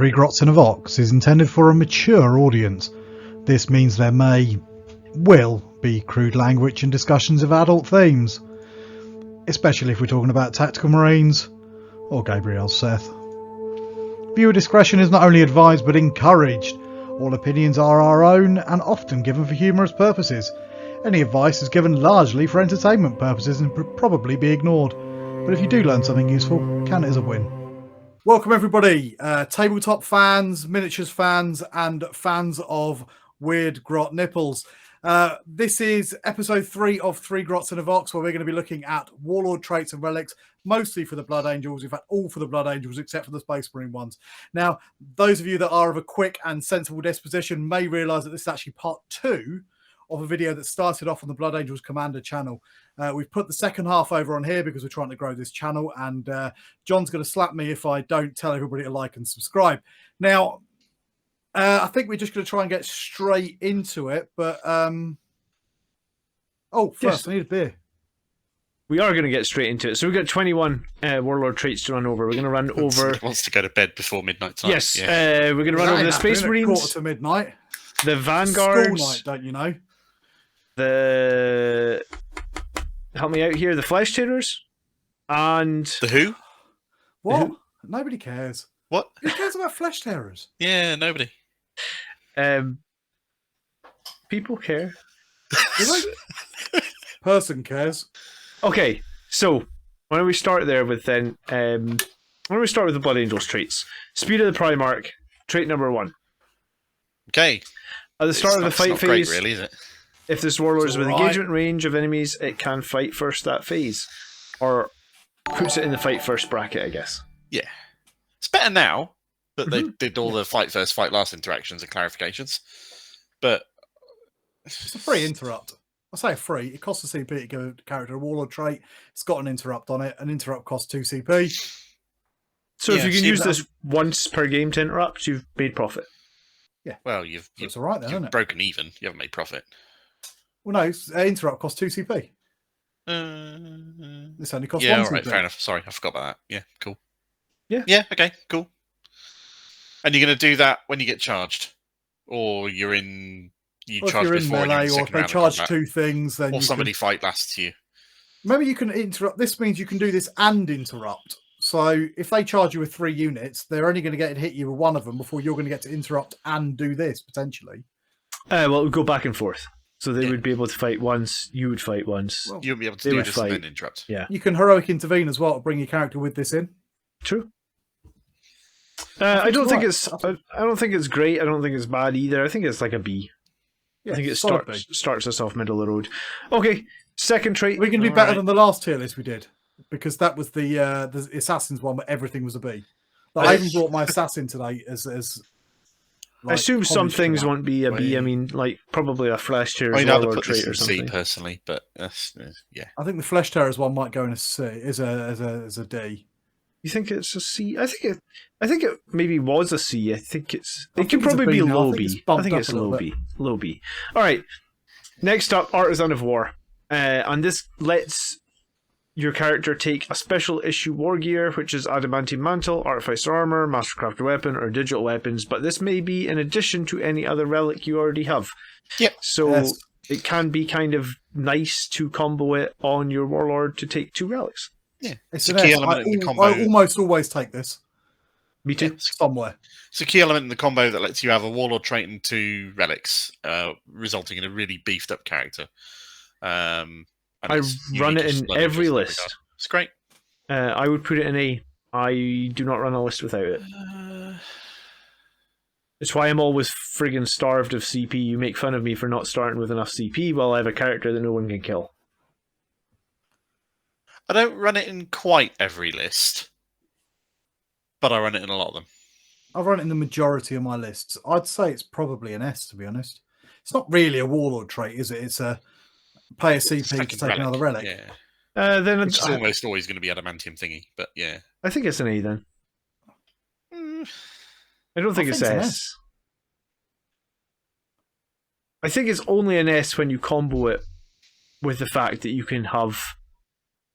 Three Grots in a Vox is intended for a mature audience. This means there will be crude language and discussions of adult themes, especially if we're talking about Tactical Marines or Gabriel's Seth. Viewer discretion is not only advised but encouraged. All opinions are our own and often given for humorous purposes. Any advice is given largely for entertainment purposes and would probably be ignored. But if you do learn something useful, count it as a win. Welcome everybody, tabletop fans, miniatures fans, and fans of weird grot nipples. This is episode 3 of Three Grots in a Vox, where we're going to be looking at Warlord Traits and Relics, mostly for the Blood Angels, in fact all for the Blood Angels except for the Space Marine ones. Now, those of you that are of a quick and sensible disposition may realise that this is actually part 2 of a video that started off on the Blood Angels Commander channel. We've put the second half over on here because we're trying to grow this channel, and John's going to slap me if I don't tell everybody to like and subscribe. Now, I think we're just going to try and get straight into it, but first Yes. I need a beer. We are going to get straight into it. So we've got 21 Warlord Traits to run over. We're going to run over... Wants to go to bed before midnight tonight. Yes, yeah. we're going to run over the Space Marines, Quarter to midnight. the Vanguards, School night, don't you know? the... Help me out here, the Flesh Tearers, and... The who? What? Who? Nobody cares. What? Who cares about flesh terrors? Yeah, nobody. People care. Do they? Person cares. Okay, so why don't we start there with then... why don't we start with the Blood Angels traits? Speed of the Primarch, trait number 1. Okay. At the start of the It's fight not phase... great, really, is it? If this warlord is with alright. engagement range of enemies, it can fight first that phase. Or puts it in the fight first bracket, I guess. Yeah. It's better now that they did all the fight first, fight last interactions and clarifications. But It's a free interrupt. I say free. It costs a CP to give a character a Warlord trait. It's got an interrupt on it. An interrupt costs 2 CP. So if Yeah, you can see, use that- this once per game to interrupt, you've made profit. well, you've It's all right then, isn't it? broken even. You haven't made profit. Well, no, interrupt costs 2 CP. This only costs 1 Yeah, all CP. right, fair enough. Sorry, I forgot about that. Yeah, cool. Yeah. Yeah, okay, cool. And you're going to do that when you get charged, or you're in. You Or if charge you're in before and you're melee, in the or if second they round of charge combat, 2 things, then or you somebody fight lasts you. maybe you can interrupt. This means you can do this and interrupt. So if they charge you with 3 units, they're only going to get to hit you with 1 of them before you're going to get to interrupt and do this potentially. Well, it would go back and forth. So they Yeah. would be able to fight once, you would fight once. Well, You won't be able to They do would this fight. and then interrupt. Yeah, you can heroic intervene as well to bring your character with this in. true. I don't think right. it's. I don't think it's great. I don't think it's bad either. I think it's like a B. Yeah, I think it solid B. starts us off middle of the road. Okay, second trait. We can do All better right. than the last tier list we did, because that was the assassins one where everything was a B. Like, I even brought my assassin today as I like, assume some homage to things that. won't be a B. I mean, like probably a Flesh Tearers I mean, I'd Warlord put this trait or in C something. personally, but yeah. I think the flesh terrors one might go in a C, as a D. You think it's a C? I think it maybe was a C. I think it's. I It can think it's a probably B be now. I low think it's B. I bumped think up it's a little low bit. B. Low B. All right. Next up, Artisan of War, and this lets your character take a special issue war gear, which is adamantium mantle, artificer armor, mastercrafted weapon, or digital weapons. But this may be in addition to any other relic you already have. Yep. So Yes. it can be kind of nice to combo it on your warlord to take 2 relics. Yeah, It's a an key S. element in the combo. I almost always take this Me too. somewhere. It's a key element in the combo that lets you have a Warlord trait and 2 relics, resulting in a really beefed up character. And I it's run unique it to in Blood every Angels in that list. regard. It's great. I would put it in A. I do not run a list without it. It's why I'm always friggin' starved of CP. You make fun of me for not starting with enough CP while I have a character that no one can kill. I don't run it in quite every list, but I run it in a lot of them. I've run it in the majority of my lists. I'd say it's probably an S, to be honest. It's not really a warlord trait, is it? It's a pay a CP to Second take another relic. Yeah. Then Which is almost always going to be adamantium thingy, but yeah. I think it's an A then. Mm, I don't think I it's think it's an S. I think it's only an S when you combo it with the fact that you can have...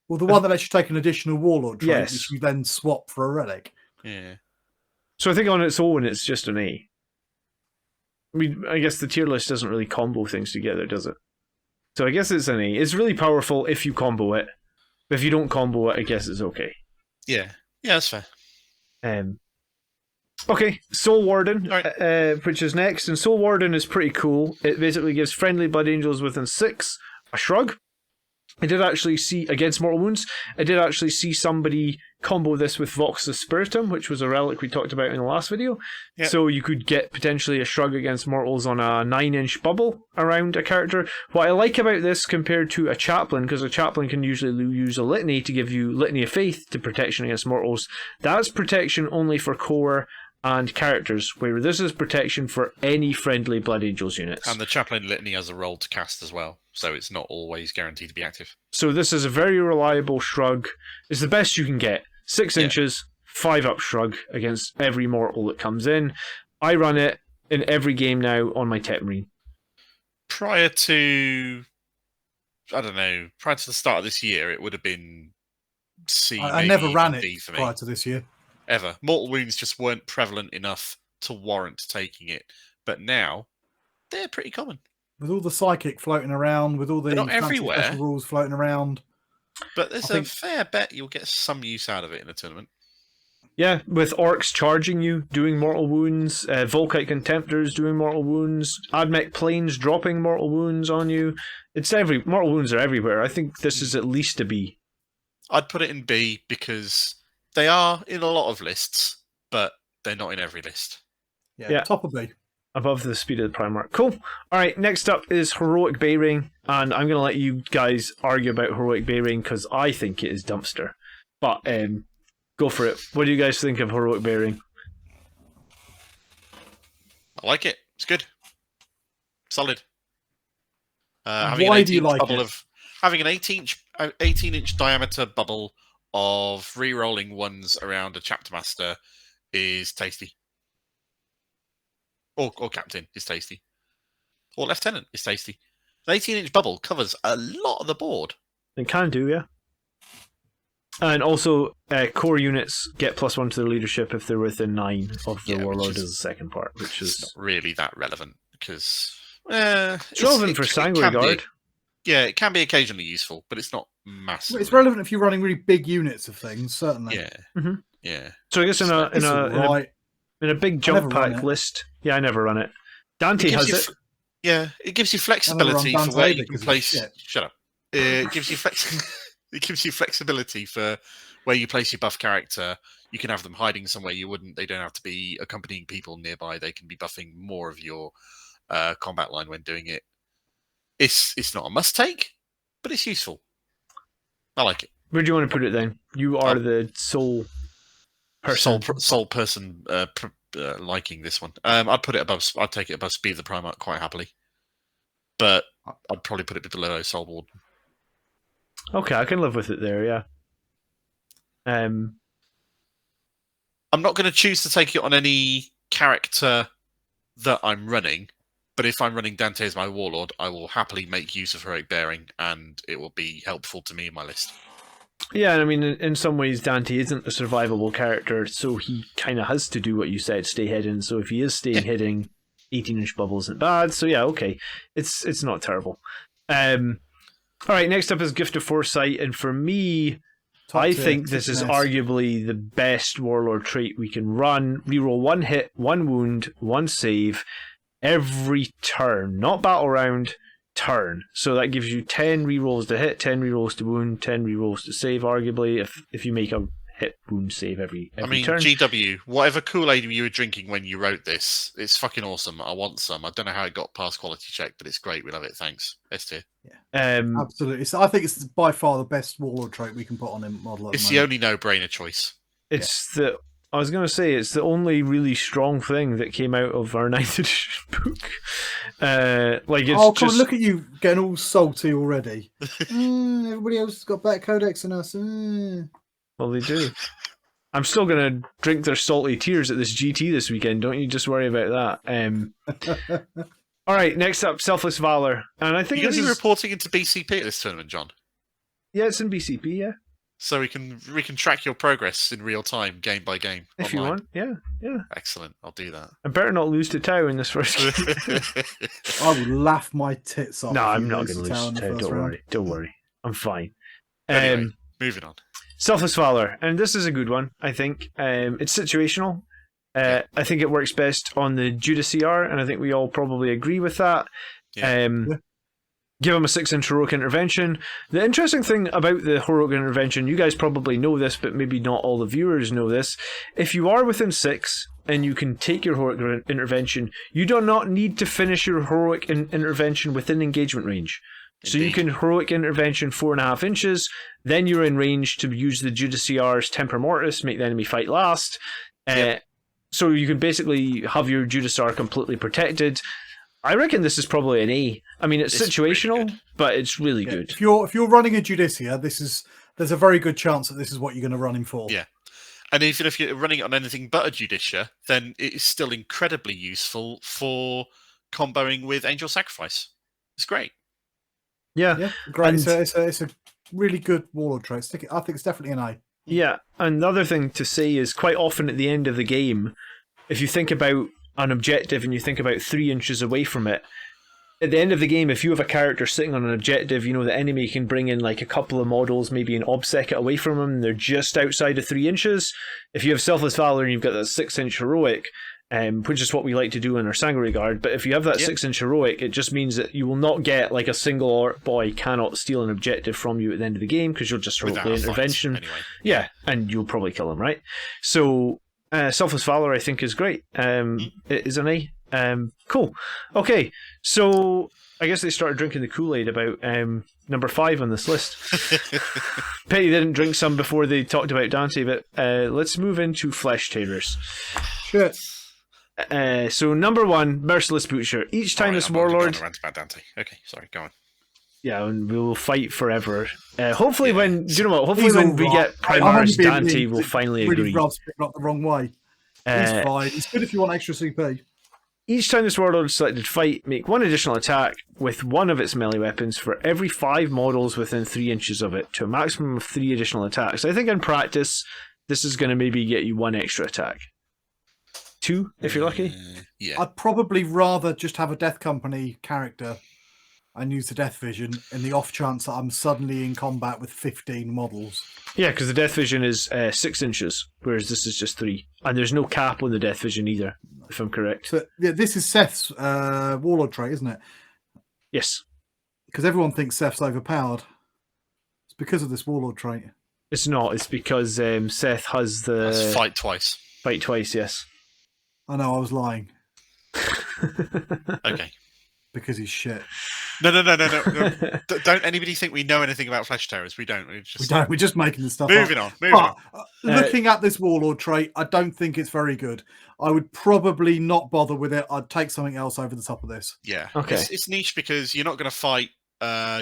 Well, the one that lets you take an additional warlord trait, Yes. which you then swap for a relic. yeah. So I think on its own, it's just an A. I mean, I guess the tier list doesn't really combo things together, does it? So I guess it's an A. It's really powerful if you combo it. But if you don't combo it, I guess it's okay. Yeah, that's fair. Okay, Soul Warden, Right. which is next. And Soul Warden is pretty cool. It basically gives friendly Blood Angels within 6 a shrug. I did actually see, against Mortal Wounds, I did actually see somebody combo this with Vox Spiritum, which was a relic we talked about in the last video. Yep. So you could get potentially a shrug against mortals on a 9-inch bubble around a character. What I like about this compared to a chaplain, because a chaplain can usually use a litany to give you Litany of Faith to protection against mortals, that's protection only for core and characters, where this is protection for any friendly Blood Angels units. And the Chaplain Litany has a role to cast as well, so it's not always guaranteed to be active. So this is a very reliable shrug. It's the best you can get. 6 inches, 5-up shrug against every mortal that comes in. I run it in every game now on my Tech Marine. Prior to the start of this year, it would have been C. I never ran it D for me. prior to this year. Ever. Mortal Wounds just weren't prevalent enough to warrant taking it. But now, they're pretty common. With all the psychic floating around, with all the not fancy everywhere. special rules floating around. But there's a fair bet you'll get some use out of it in a tournament. Yeah, with Orcs charging you, doing Mortal Wounds, Volkite Contemptors doing Mortal Wounds, Admech Planes dropping Mortal Wounds on you. Mortal Wounds are everywhere. I think this is at least a B. I'd put it in B because they are in a lot of lists, but they're not in every list. Yeah. Top of B. Above the speed of the Primarch. Cool. Alright, next up is Heroic Bayring, and I'm going to let you guys argue about Heroic Bayring because I think it is dumpster. But go for it. What do you guys think of Heroic Bayring? I like it. It's good. Solid. Why do you like it? Having an 18-inch diameter bubble of re-rolling ones around a chapter master is tasty. Or captain is tasty. Or lieutenant is tasty. An 18-inch bubble covers a lot of the board. It can do, yeah. And also, core units get +1 to their leadership if they're within 9 of the Warlord as the second part, which is not really that relevant because it's relevant for Sanguinius. Yeah, it can be occasionally useful, but it's not massive. It's relevant if you're running really big units of things, certainly. Yeah, yeah. So I guess in a big jump pack list, yeah, I never run it. Dante has it. Yeah, it gives you flexibility for where you can place. Shut up. It gives you It gives you flexibility for where you place your buff character. You can have them hiding somewhere you wouldn't. They don't have to be accompanying people nearby. They can be buffing more of your combat line when doing it. It's not a must-take, but it's useful. I like it. Where do you want to put it then? You are the sole person. Sole person liking this one. I'd put it above. I'd take it above Speed of the Primarch quite happily, but I'd probably put it below Soul Warden. Okay, I can live with it there. Yeah. I'm not going to choose to take it on any character that I'm running, but if I'm running Dante as my Warlord, I will happily make use of Heroic Bearing, and it will be helpful to me in my list. Yeah, and I mean, in some ways, Dante isn't a survivable character, so he kind of has to do what you said, stay hidden. So if he is staying hidden, 18-inch bubble isn't bad. So yeah, okay, it's not terrible. All right, next up is Gift of Foresight, and for me, I think this is arguably the best Warlord trait we can run. Reroll 1 hit, 1 wound, 1 save every turn, not battle round, turn. So that gives you 10 rerolls to hit, 10 rerolls to wound, 10 rerolls to save, arguably, if you make a hit, wound, save every turn. GW, whatever Kool-Aid you were drinking when you wrote this, it's fucking awesome. I want some. I don't know how it got past quality check, but it's great. We love it. Thanks. S tier. Yeah. Absolutely. So I think it's by far the best Warlord trait we can put on a model. It's the only no-brainer choice. I was going to say, it's the only really strong thing that came out of our 9th edition book. Come on, look at you getting all salty already. Everybody else has got better codex than us. Well, they do. I'm still going to drink their salty tears at this GT this weekend. Don't you just worry about that. All right, next up, Selfless Valor. And I think You're going to be reporting into BCP at this tournament, John? Yeah, it's in BCP, yeah. So we can track your progress in real time, game by game. If you want, yeah. Excellent, I'll do that. I better not lose to Tau in this first game. I will laugh my tits off. No, I'm not going to lose to Tau. Don't worry. I'm fine. Anyway, moving on. Selfless Valor, and this is a good one, I think. It's situational. I think it works best on the Judas CR, and I think we all probably agree with that. Yeah. Give him a 6-inch heroic intervention. The interesting thing about the heroic intervention, you guys probably know this, but maybe not all the viewers know this. If you are within 6 and you can take your heroic intervention, you do not need to finish your heroic intervention within engagement range. Indeed. So you can heroic intervention 4.5 inches, then you're in range to use the Judas CR's Temper Mortis, make the enemy fight last. So you can basically have your Judas CR completely protected. I reckon this is probably an A. I mean, it's situational, really, but it's really good. If you're running a Judicia, there's a very good chance that this is what you're going to run him for. Yeah, and even if you're running it on anything but a Judicia, then it is still incredibly useful for comboing with Angel Sacrifice. It's great. Yeah, great. It's a really good Warlord trait. I think it's definitely an A. Yeah, another thing to say is quite often at the end of the game, if you think about an objective and you think about 3 inches away from it, at the end of the game, if you have a character sitting on an objective, you know the enemy can bring in like a couple of models, maybe an obsec it away from them, and they're just outside of 3 inches. If you have Selfless Valor and you've got that 6-inch heroic, which is what we like to do in our Sanguinius Guard, but if you have that 6-inch heroic, it just means that you will not get like a single orc boy cannot steal an objective from you at the end of the game, because you'll just heroically intervention. Anyway. Yeah, and you'll probably kill him, right? So Selfless Valor, I think, is great. It is an A. Cool. Okay, so I guess they started drinking the Kool-Aid about number 5 on this list. Pity they didn't drink some before they talked about Dante, but let's move into Flesh Tearers. Sure. So number 1, Merciless Butcher. Each time this Warlord... about Dante. Okay, sorry, go on. Yeah, and we will fight forever. Hopefully when... Do you know what? Hopefully when we get Primaris Dante, we'll finally agree. Rob's picking up the wrong way. He's fine. It's good if you want extra CP. Each time this Warlord is selected to fight, make 1 additional attack with one of its melee weapons for every 5 models within 3 inches of it, to a maximum of 3 additional attacks. I think in practice, this is going to maybe get you 1 extra attack. 2, if you're lucky. Yeah. I'd probably rather just have a Death Company character and use the Death Vision in the off chance that I'm suddenly in combat with 15 models. Yeah, because the Death Vision is 6 inches, whereas this is just 3. And there's no cap on the Death Vision either, if I'm correct. So, yeah, this is Seth's Warlord trait, isn't it? Yes. Because everyone thinks Seth's overpowered. It's because of this Warlord trait. It's not. It's because Seth has the... That's fight twice. Fight twice, yes. I know, I was lying. Okay. Because he's shit. No. Don't anybody think we know anything about Flesh Tearers. We don't. We're just making this stuff moving up. on. Looking at this Warlord trait, I don't think it's very good. I would probably not bother with it. I'd take something else over the top of this. Yeah. Okay. It's niche because you're not going to fight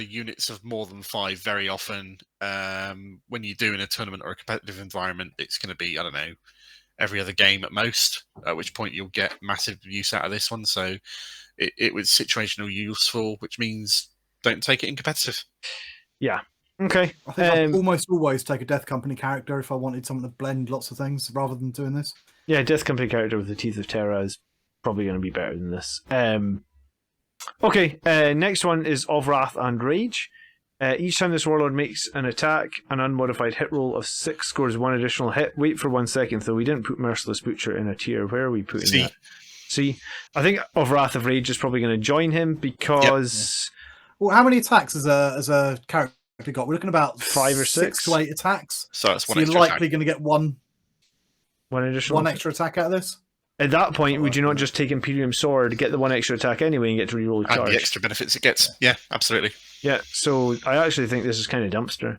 units of more than 5 very often. When you do in a tournament or a competitive environment, it's going to be, I don't know, every other game at most, at which point you'll get massive use out of this one. So it was situational useful, which means don't take it in competitive. Yeah. Okay. I think I'd almost always take a Death Company character if I wanted something to blend lots of things rather than doing this. Yeah, Death Company character with the Teeth of Terra is probably going to be better than this. Okay, next one is Of Wrath and Rage. Each time this Warlord makes an attack, an unmodified hit roll of 6 scores 1 additional hit. Wait for 1 second, though. We didn't put Merciless Butcher in a tier. Where are we putting that? See, I think Of Wrath of Rage is probably going to join him because... Yep. Well, how many attacks has a character got? We're looking about 5 or 6 to 8 attacks. So that's one. So you're likely going to get one extra attack out of this. At that point, would you not just take Imperium Sword, get the 1 extra attack anyway, and get to reroll the charge? And the extra benefits it gets. Yeah, absolutely. Yeah, so I actually think this is kind of dumpster.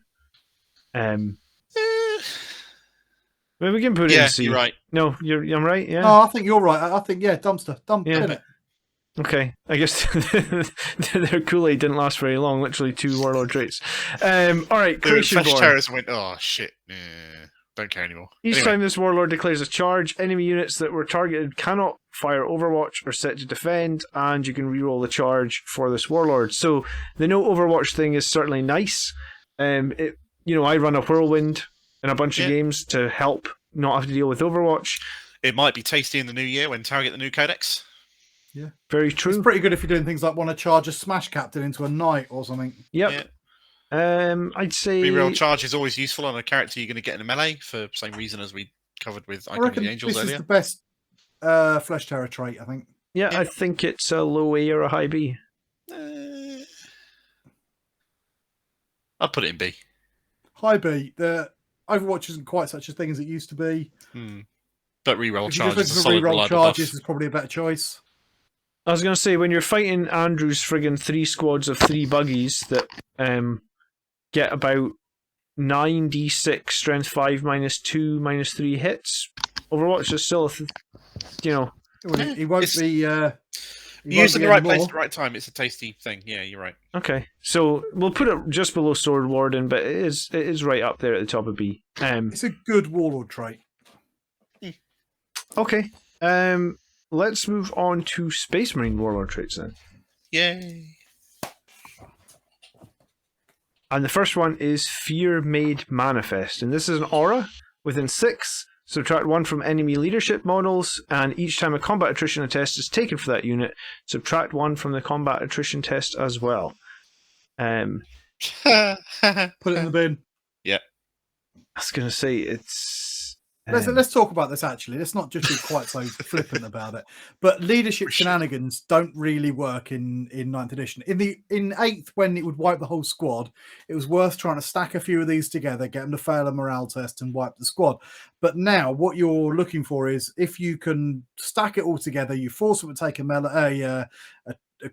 Maybe we can put it in C. You're right. No, I'm right, yeah? No, I think you're right. I think, dumpster. Yeah. It. Okay, I guess their Kool-Aid didn't last very long, literally 2 Warlord traits. Alright, Creation Flesh Born. Tearers went, oh shit, don't care anymore. Each time this Warlord declares a charge, enemy units that were targeted cannot fire Overwatch or set to defend, and you can reroll the charge for this Warlord. So the no Overwatch thing is certainly nice. It I run a Whirlwind in a bunch of games to help not have to deal with Overwatch. It might be tasty in the new year when Tau get the new codex. Yeah, very true. It's pretty good if you're doing things like want to charge a Smash Captain into a knight or something. Yep. Yeah. I'd say reroll charge is always useful on a character you're going to get in a melee for the same reason as we covered with Icon of the Angels this earlier. Is the best Flesh Terror trait, I think. Yeah, I think it's a low A or a high B. I'd put it in B. High B. The Overwatch isn't quite such a thing as it used to be. But reroll charges is probably a better choice. I was going to say, when you're fighting Andrew's friggin' 3 squads of 3 buggies that get about 9d6 strength 5 -2 -3 hits, Overwatch is still, He won't be... Used in the right place at the right time. It's a tasty thing. Yeah, you're right. Okay, so we'll put it just below Sword Warden, but it is right up there at the top of B. It's a good Warlord trait. Okay, let's move on to Space Marine Warlord traits then. Yay! And the first one is Fear Made Manifest, and this is an aura within 6. Subtract 1 from enemy leadership models, and each time a combat attrition test is taken for that unit, subtract 1 from the combat attrition test as well. Put it in the bin. Yeah. I was going to say, it's... Let's talk about this, actually. Let's not just be quite so flippant about it. But leadership shenanigans don't really work in 9th edition. In 8th, when it would wipe the whole squad, it was worth trying to stack a few of these together, get them to fail a morale test and wipe the squad. But now, what you're looking for is, if you can stack it all together, you force them to take a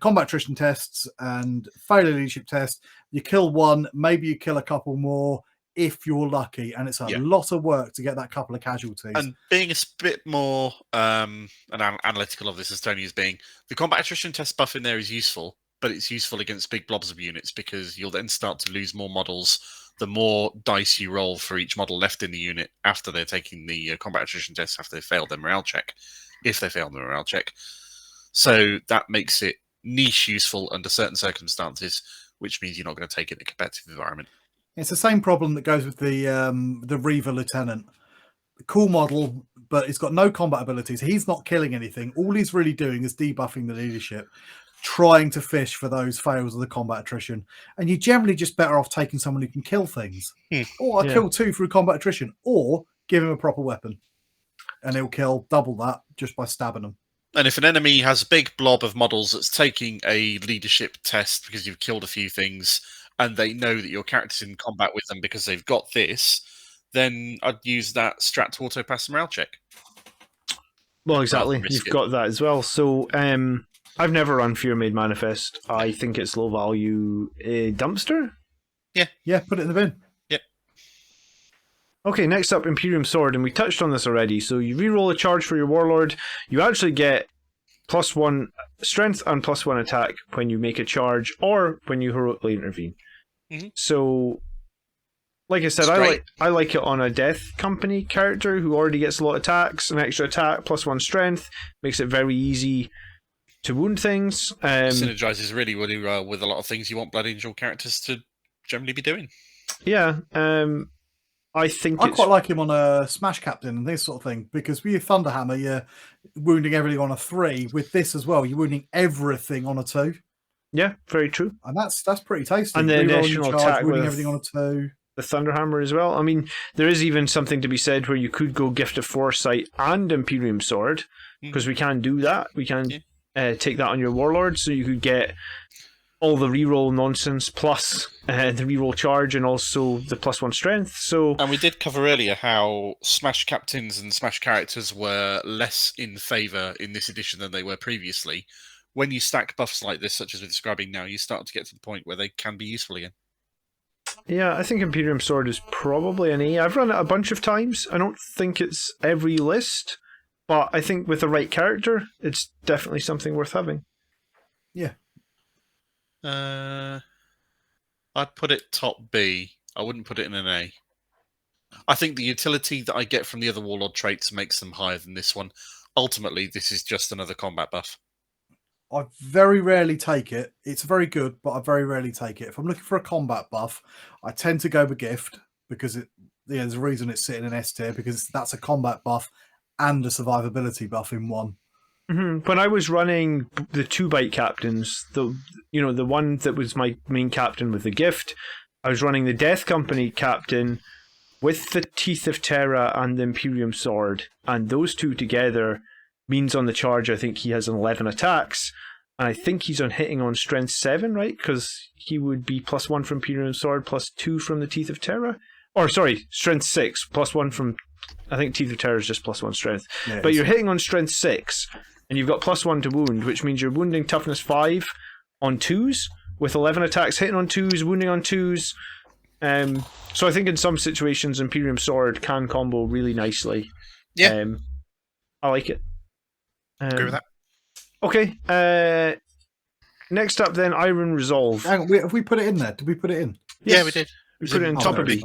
combat attrition tests and fail a leadership test, you kill one, maybe you kill a couple more, if you're lucky, and it's a lot of work to get that couple of casualties. And being a bit more analytical of this, as Tony is being, the combat attrition test buff in there is useful, but it's useful against big blobs of units because you'll then start to lose more models the more dice you roll for each model left in the unit after they're taking the combat attrition test after they failed their morale check, if they failed the morale check. So that makes it niche useful under certain circumstances, which means you're not going to take it in a competitive environment. It's the same problem that goes with the Reaver Lieutenant. Cool model, but it's got no combat abilities. He's not killing anything. All he's really doing is debuffing the leadership, trying to fish for those fails of the combat attrition. And you're generally just better off taking someone who can kill things. Or kill 2 through combat attrition, or give him a proper weapon. And he'll kill double that just by stabbing them. And if an enemy has a big blob of models that's taking a leadership test because you've killed a few things, and they know that your character's in combat with them because they've got this, then I'd use that strat to auto-pass the morale check. Well, exactly. You've got that as well. So, I've never run Fear Made Manifest. I think it's low value dumpster. Yeah, put it in the bin. Yep. Okay, next up, Imperium Sword, and we touched on this already. So you reroll a charge for your Warlord. You actually get +1 strength and +1 attack when you make a charge or when you heroically intervene. So, like I said, I like it on a Death Company character who already gets a lot of attacks, an extra attack, +1 strength, makes it very easy to wound things. Synergizes really well with a lot of things you want Blood Angel characters to generally be doing. Yeah, I quite like him on a Smash Captain and this sort of thing, because with your Thunderhammer, you're wounding everything on a 3. With this as well, you're wounding everything on a 2. Yeah, very true. And that's pretty tasty. And the additional attack with everything on a 2. The Thunderhammer as well. I mean, there is even something to be said where you could go Gift of Foresight and Imperium Sword, because we can do that. We can take that on your Warlord, so you could get all the reroll nonsense plus the reroll charge and also the +1 strength. So, and we did cover earlier how Smash Captains and Smash characters were less in favour in this edition than they were previously. When you stack buffs like this, such as we're describing now, you start to get to the point where they can be useful again. Yeah, I think Imperium Sword is probably an A. I've run it a bunch of times. I don't think it's every list, but I think with the right character, it's definitely something worth having. Yeah. I'd put it top B. I wouldn't put it in an A. I think the utility that I get from the other Warlord traits makes them higher than this one. Ultimately, this is just another combat buff. I very rarely take it. It's very good, but I very rarely take it. If I'm looking for a combat buff, I tend to go with Gift, because there's a reason it's sitting in S tier, because that's a combat buff and a survivability buff in one. Mm-hmm. When I was running the 2-bite captains, the one that was my main captain with the gift, I was running the Death Company captain with the Teeth of Terra and the Imperium Sword, and those two together means on the charge I think he has 11 attacks, and I think he's on hitting on strength 7, right? Because he would be +1 from Imperium Sword, +2 from the Teeth of Terra. Or sorry, strength 6, +1 from, I think Teeth of Terra is just +1 strength. Yeah, but you're hitting on strength 6, and you've got +1 to wound, which means you're wounding toughness 5 on 2s, with 11 attacks hitting on 2s, wounding on 2s. So I think in some situations Imperium Sword can combo really nicely. Yeah. I like it. Agree with that. Okay. Next up then, Iron Resolve. Hang on, have we put it in there? Did we put it in? Yes. Yeah, we did. We put it in top of B.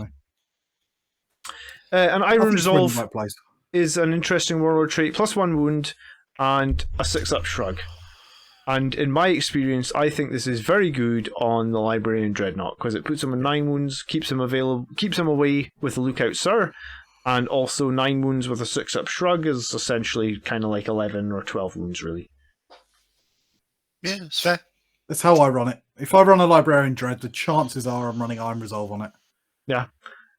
And Iron Resolve is an interesting warlord trait, +1 wound and a 6-up shrug. And in my experience, I think this is very good on the Librarian Dreadnought, because it puts him on 9 wounds, keeps him away with the Lookout Sir, and also 9 wounds with a 6-up shrug is essentially kind of like 11 or 12 wounds, really. Yeah, it's fair. That's how I run it. If I run a Librarian Dread, the chances are I'm running Iron Resolve on it. Yeah.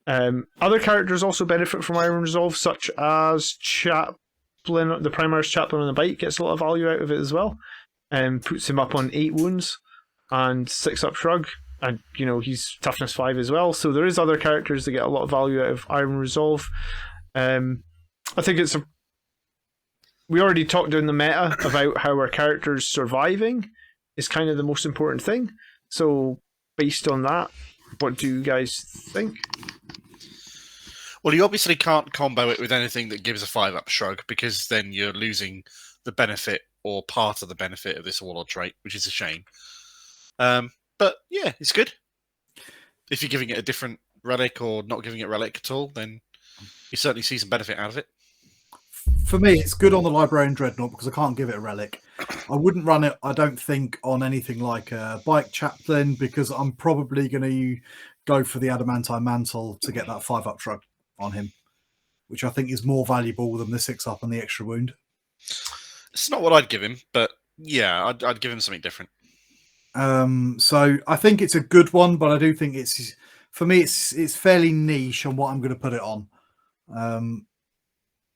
Other characters also benefit from Iron Resolve, such as Chaplain, the Primaris Chaplain on the bike gets a lot of value out of it as well. Puts him up on 8 wounds and 6-up shrug, and he's toughness 5 as well. So there is other characters that get a lot of value out of Iron Resolve. I think we already talked in the meta about how our characters surviving is kind of the most important thing. So based on that, what do you guys think? Well, you obviously can't combo it with anything that gives a 5-up shrug, because then you're losing the benefit or part of the benefit of this Warlord trait, which is a shame. But yeah, it's good. If you're giving it a different relic or not giving it relic at all, then you certainly see some benefit out of it. For me, it's good on the Librarian Dreadnought because I can't give it a relic. I wouldn't run it, I don't think, on anything like a Bike Chaplain, because I'm probably going to go for the Adamantine Mantle to get that 5-up shrug on him, which I think is more valuable than the 6-up and the extra wound. It's not what I'd give him, but yeah, I'd give him something different. So I think it's a good one, but I do think it's fairly niche on what I'm going to put it on.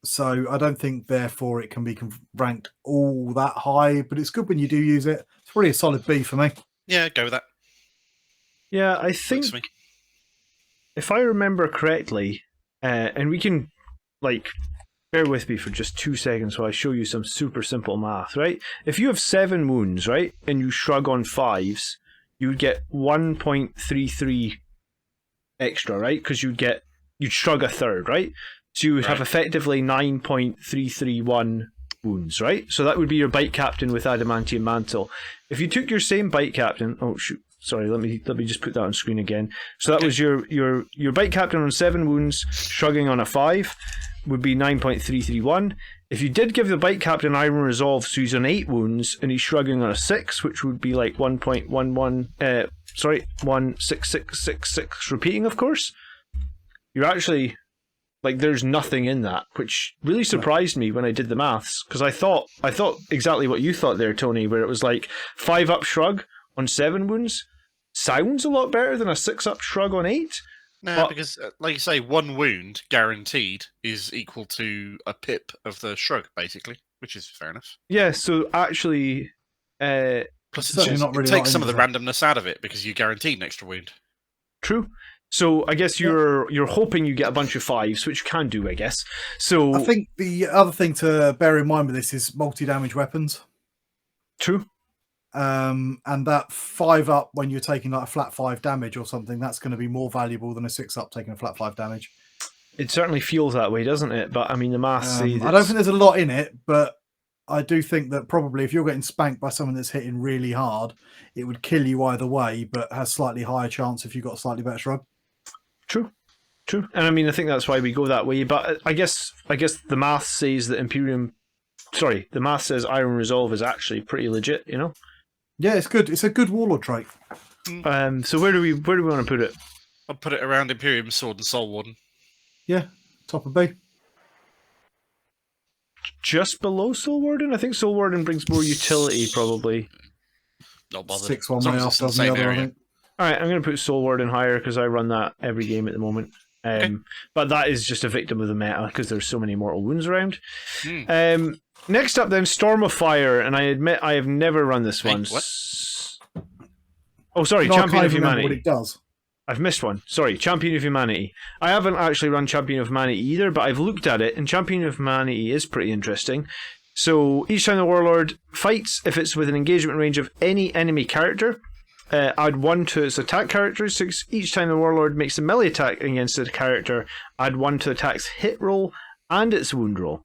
So I don't think, therefore, it can be ranked all that high, but it's good when you do use it. It's probably a solid B for me. Yeah, go with that. Yeah, I think, if I remember correctly, and we can, bear with me for just 2 seconds while I show you some super simple math, right? If you have 7 wounds, right, and you shrug on 5s, you would get 1.33 extra, right? Because you'd shrug a third, right? So you would have effectively 9.331 wounds, right? So that would be your Bite Captain with Adamantium Mantle. If you took your same Bite Captain, oh shoot, sorry, let me just put that on screen again. So that was your Bite Captain on 7 wounds, shrugging on a 5, would be 9.331. If you did give the Bite Captain Iron Resolve, so he's on 8 wounds, and he's shrugging on a 6, which would be like 1.6666 repeating, of course. You're actually, there's nothing in that, which really surprised me when I did the maths, because I thought exactly what you thought there, Tony, where it was 5-up shrug on 7 wounds sounds a lot better than a 6-up shrug on 8. No, because, like you say, 1 wound guaranteed is equal to a pip of the shrug, basically, which is fair enough. Yeah, so actually... Plus, it takes some of the randomness out of it, because you're guaranteed an extra wound. True. So I guess you're hoping you get a bunch of 5s, which you can do, I guess. So I think the other thing to bear in mind with this is multi-damage weapons. True. And that 5-up when you're taking a flat 5 damage or something, that's going to be more valuable than a 6-up taking a flat 5 damage. It certainly feels that way, doesn't it? But I mean, the maths say I don't think there's a lot in it, but I do think that probably if you're getting spanked by someone that's hitting really hard, it would kill you either way, but has slightly higher chance if you've got a slightly better shrug. True. And I mean, I think that's why we go that way. But I guess the math says that the math says Iron Resolve is actually pretty legit, Yeah, it's good. It's a good warlord trait. So where do we want to put it? I'll put it around Imperium Sword and Soul Warden. Yeah, top of B. Just below Soul Warden? I think Soul Warden brings more utility, probably. Not bothered. 6 one way off, doesn't the other, I think. Alright, I'm going to put Soul Warden higher because I run that every game at the moment. Okay. But that is just a victim of the meta because there's so many mortal wounds around. Next up then, Storm of Fire, and I admit I have never run this one. What? Oh, sorry, No, Champion I of can't remember Humanity. what it does. I've missed one. Sorry, Champion of Humanity. I haven't actually run Champion of Humanity either, but I've looked at it, and Champion of Humanity is pretty interesting. So each time the Warlord fights, if it's within engagement range of any enemy character, add 1 to its attack characteristics. Each time the Warlord makes a melee attack against the character, add 1 to the attack's hit roll and its wound roll.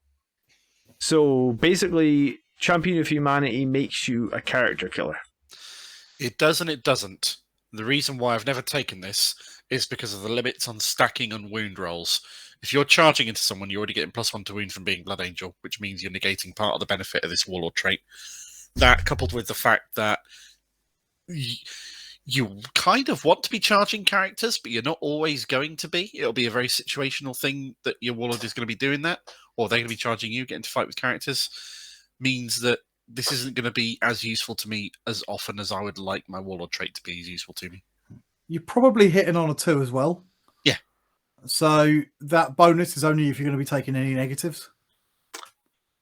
So basically, Champion of Humanity makes you a character killer. It does and it doesn't. The reason why I've never taken this is because of the limits on stacking and wound rolls. If you're charging into someone, you're already getting +1 to wound from being Blood Angel, which means you're negating part of the benefit of this Warlord trait. That, coupled with the fact that you kind of want to be charging characters, but you're not always going to be. It'll be a very situational thing that your Warlord is going to be doing that, or they're going to be charging you, getting to fight with characters, means that this isn't going to be as useful to me as often as I would like my Warlord trait to be as useful to me. You're probably hitting on a 2 as well. Yeah. So that bonus is only if you're going to be taking any negatives.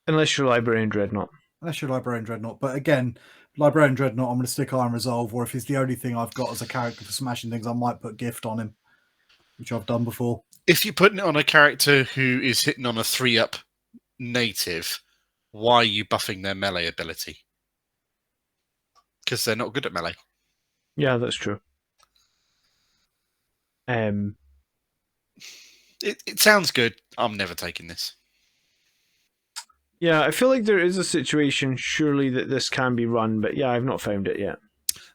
Unless you're Librarian Dreadnought. Unless you're Librarian Dreadnought. But again, Librarian Dreadnought, I'm going to stick Iron Resolve, or if it's the only thing I've got as a character for smashing things, I might put Gift on him, which I've done before. If you're putting it on a character who is hitting on a 3-up native, why are you buffing their melee ability? Because they're not good at melee. Yeah, that's true. It sounds good. I'm never taking this. Yeah, I feel like there is a situation, surely, that this can be run, but yeah, I've not found it yet.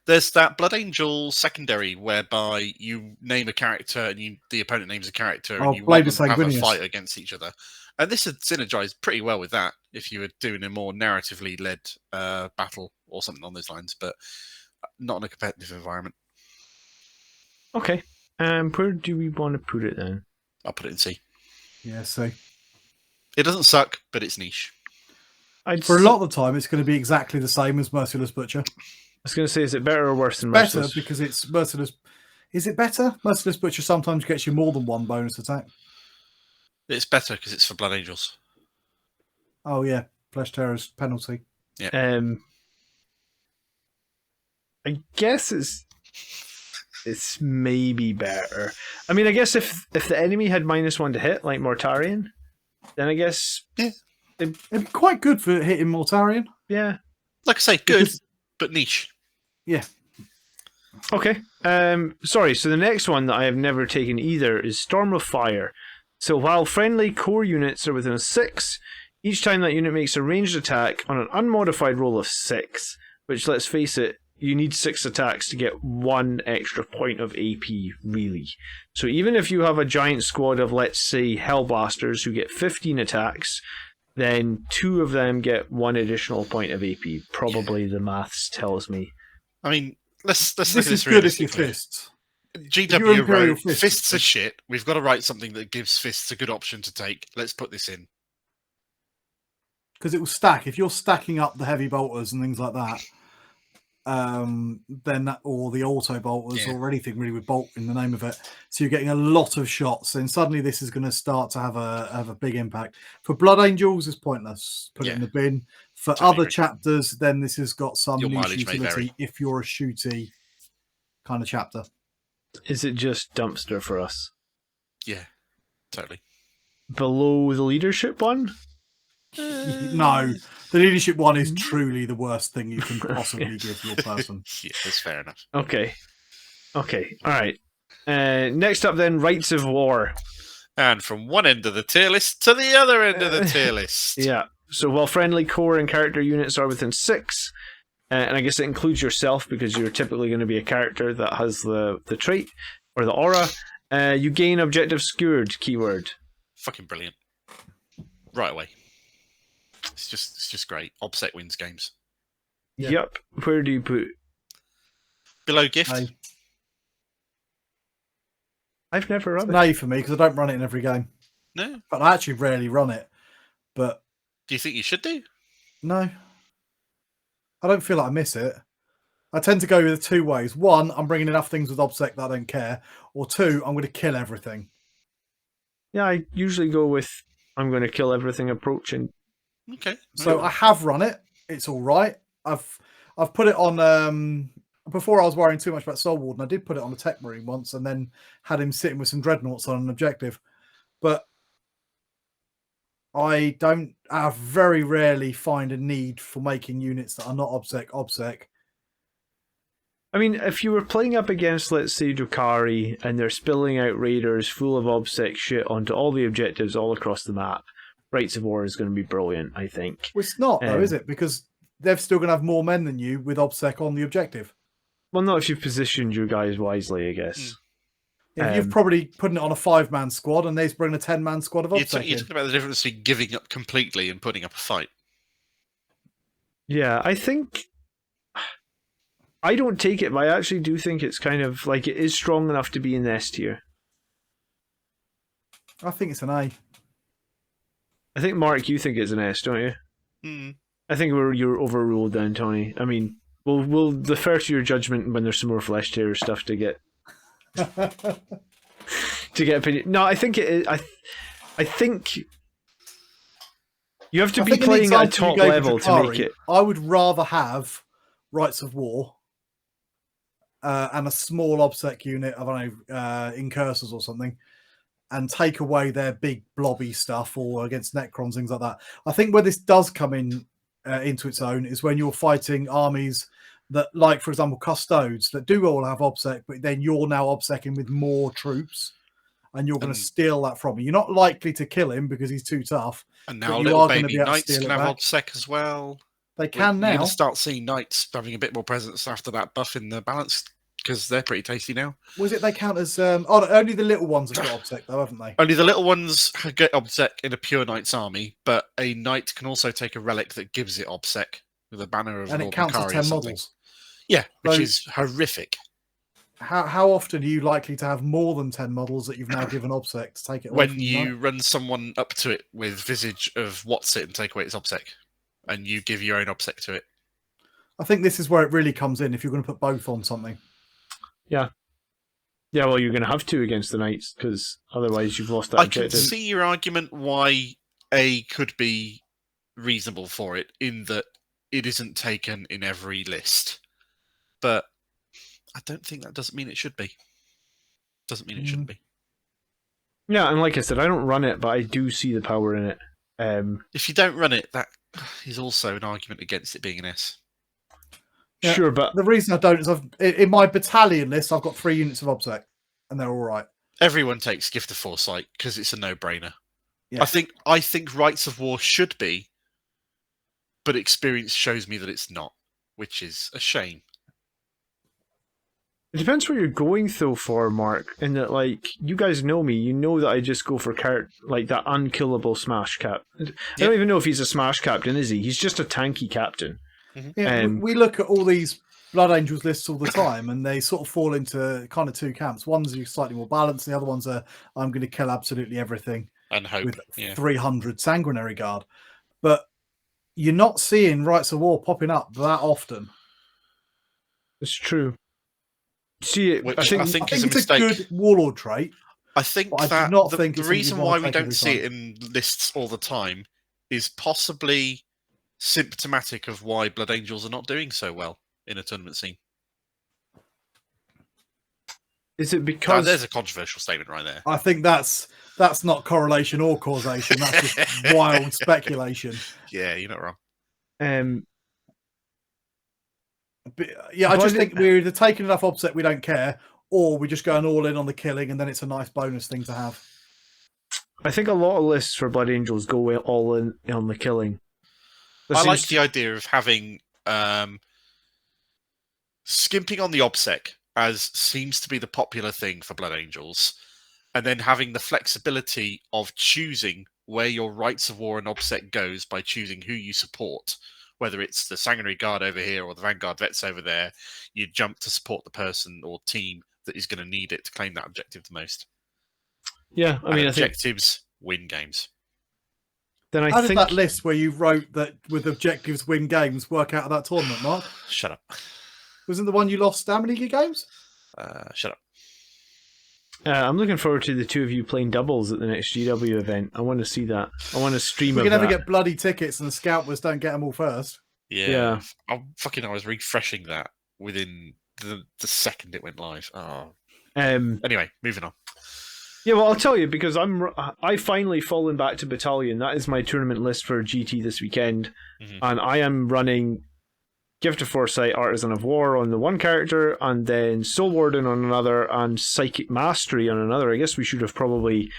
There's that Blood Angel secondary whereby you name a character and the opponent names a character and you want them to have a fight against each other. And this would synergize pretty well with that if you were doing a more narratively led battle or something on those lines, but not in a competitive environment. Okay. Where do we want to put it then? I'll put it in C. Yeah, C. It doesn't suck, but it's niche. For a lot of the time, it's going to be exactly the same as Merciless Butcher. I was going to say, is it better or worse than Better Merciless? because it's Merciless. Is it better? Merciless Butcher sometimes gets you more than 1 bonus attack. It's better because it's for Blood Angels. Oh yeah, Flesh Terror's penalty. Yeah. I guess it's maybe better. I mean, I guess if the enemy had -1 to hit, like Mortarion, then I guess it'd be quite good for hitting Mortarion. Yeah. Like I say, good, but niche. Yeah. Okay. Sorry, so the next one that I have never taken either is Storm of Fire. So while friendly core units are within a 6, each time that unit makes a ranged attack on an unmodified roll of 6, which, let's face it, you need 6 attacks to get 1 extra point of AP, really. So even if you have a giant squad of, let's say, Hellblasters who get 15 attacks, then 2 of them get 1 additional point of AP. Probably the maths tells me. I mean, let's look at This this is good if you realistically. fists. GW wrote, fists are shit. We've got to write something that gives fists a good option to take. Let's put this in. Because it will stack. If you're stacking up the heavy bolters and things like that, then that, or the auto bolters or anything really with bolt in the name of it, so you're getting a lot of shots. Then suddenly this is going to start to have a big impact. For Blood Angels, it's pointless. Put it in the bin. For other chapters, then this has got some niche utility if you're a shooty kind of chapter. Is it just dumpster for us? Yeah, totally. Below the leadership one? No, the leadership one is truly the worst thing you can possibly give your person. Yeah, that's fair enough. Okay, all right. Next up then, Rites of War. And from one end of the tier list to the other end of the tier list. Yeah, so while friendly core and character units are within 6, and I guess it includes yourself because you're typically going to be a character that has the trait or the aura, you gain objective skewered keyword. Fucking brilliant. Right away. It's just great. OBSEC wins games. Yep. Where do you put? Below gift. I've never run it. An A for me because I don't run it in every game. No, but I actually rarely run it. But do you think you should do? No, I don't feel like I miss it. I tend to go with 2 ways. 1, I'm bringing enough things with OBSEC that I don't care. Or 2, I'm going to kill everything. Yeah, I usually go with I'm going to kill everything approaching. Okay. So I have run it. It's all right. I've put it on. Before I was worrying too much about Soul Warden, I did put it on a Tech Marine once, and then had him sitting with some Dreadnoughts on an objective. But I very rarely find a need for making units that are not OBSEC. I mean, if you were playing up against, let's say, Drukhari, and they're spilling out raiders full of OBSEC shit onto all the objectives all across the map, Rights of War is going to be brilliant, I think. Well, it's not, though, is it? Because they're still going to have more men than you with OBSEC on the objective. Well, not if you've positioned your guys wisely, I guess. Yeah, you've probably putting it on a 5-man squad, and they've bringing a 10-man squad of OBSEC. You're talking about the difference between giving up completely and putting up a fight. Yeah, I think... I don't take it, but I actually do think it's kind of like it is strong enough to be in S tier. I think it's an A. I think, Mark, you think it's an S, don't you? Mm. I think you're overruled then, Tony. I mean, we'll defer to your judgment when there's some more flesh tier stuff to get opinion. No, I think it is. I think you have to be playing at a top level to make it. I would rather have Rights of War and a small OBSEC unit, I don't know, Incursors or something, and take away their big blobby stuff, or against Necrons, things like that. I think where this does come in into its own is when you're fighting armies that, like, for example, Custodes, that do all have OBSEC, but then you're now OBSECing with more troops, and you're going to steal that from him. You're not likely to kill him because he's too tough. And now little baby knights can have OBSEC as well. They can now. You're going to start seeing knights having a bit more presence after that buff in the balance, because they're pretty tasty now. Was it they count as... only the little ones have got OBSEC, though, haven't they? Only the little ones get OBSEC in a pure knight's army, but a knight can also take a relic that gives it OBSEC with a banner of and it counts as 10 models. Yeah, which is horrific. How often are you likely to have more than 10 models that you've now given OBSEC to take it away? When you run someone up to it with Visage of What's It and take away its OBSEC, and you give your own OBSEC to it. I think this is where it really comes in, if you're going to put both on something. Yeah. Yeah, well, you're going to have to against the Knights, because otherwise you've lost that objective. I can see your argument why A could be reasonable for it, in that it isn't taken in every list. But I don't think that doesn't mean it should be. Doesn't mean it shouldn't be. Yeah, and like I said, I don't run it, but I do see the power in it. If you don't run it, that is also an argument against it being an S. Yeah, sure, but the reason I don't is in my battalion list, I've got 3 units of OBSEC, and they're all right. Everyone takes Gift of Foresight because it's a no-brainer. Yeah. I think Rights of War should be, but experience shows me that it's not, which is a shame. it depends what you're going though for, Mark. In that, like, you guys know me, you know that I just go for like that unkillable smash cap. I don't even know if he's a smash captain, is he? He's just a tanky captain. Mm-hmm. Yeah, we look at all these Blood Angels lists all the time, and they sort of fall into kind of 2 camps. One's slightly more balanced, the other one's I'm going to kill absolutely everything and hope with 300 Sanguinary Guard. But you're not seeing Rights of War popping up that often. It's true. See, which I think is a it's mistake. A good Warlord trait. I think that the reason why we don't see it in lists all the time is possibly symptomatic of why Blood Angels are not doing so well in a tournament scene. Is it because there's a controversial statement right there? I think that's not correlation or causation. That's just wild speculation. Yeah, you're not wrong. But, yeah, I just think we're either taking enough OBSEC we don't care, or we're just going all in on the killing, and then it's a nice bonus thing to have. I think a lot of lists for Blood Angels go all in on the killing. I like the idea of having skimping on the OBSEC, as seems to be the popular thing for Blood Angels, and then having the flexibility of choosing where your Rights of War and OBSEC goes by choosing who you support. Whether it's the Sanguinary Guard over here or the Vanguard Vets over there, you jump to support the person or team that is going to need it to claim that objective the most. Yeah, I mean, objectives win games. Then How did that list where you wrote that with objectives win games work out of that tournament, Mark? Shut up. Wasn't the one you lost how many games? Shut up. I'm looking forward to the two of you playing doubles at the next GW event. I want to see that. I want to stream We of can never that. get bloody tickets and the Scalpers don't get them all first. Yeah. I was refreshing that within the second it went live. Oh. Anyway, moving on. Yeah, well, I'll tell you, because I finally fallen back to Battalion. That is my tournament list for GT this weekend. Mm-hmm. And I am running Gift of Foresight, Artisan of War on the one character, and then Soul Warden on another, and Psychic Mastery on another. I guess we should have probably...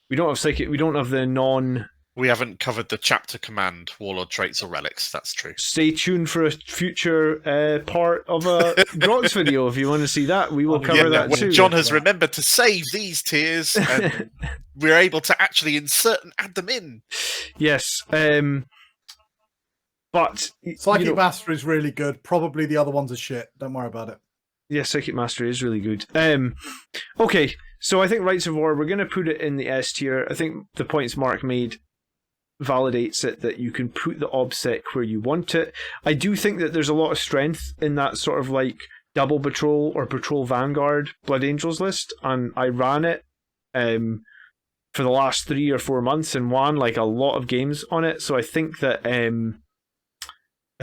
We don't have the non... We haven't covered the chapter command, Warlord Traits or Relics, that's true. Stay tuned for a future part of a Grots video. If you want to see that, we will cover that too. John has remembered to save these tiers, and we're able to actually insert and add them in. Yes. But Psychic Master is really good. Probably the other ones are shit. Don't worry about it. Yeah, Psychic Master is really good. Okay, so I think Rights of War, we're going to put it in the S tier. I think the points Mark made validates it that you can put the OBSEC where you want it. I do think that there's a lot of strength in that sort of like double patrol or patrol Vanguard Blood Angels list, and I ran it for the last 3 or 4 months and won like a lot of games on it. So I think that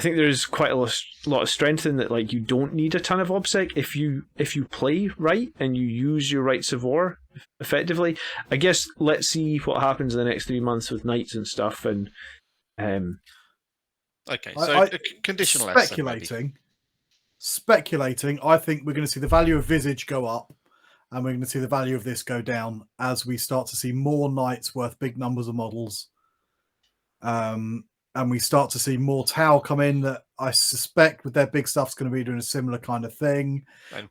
there's quite a lot of strength in that. Like, you don't need a ton of OBSEC if you play right and you use your Rights of War effectively. I guess let's see what happens in the next 3 months with Knights and stuff. And okay, so conditional speculating. I think we're going to see the value of Visage go up, and we're going to see the value of this go down as we start to see more Knights worth big numbers of models. And we start to see more Tau come in that I suspect with their big stuff's going to be doing a similar kind of thing.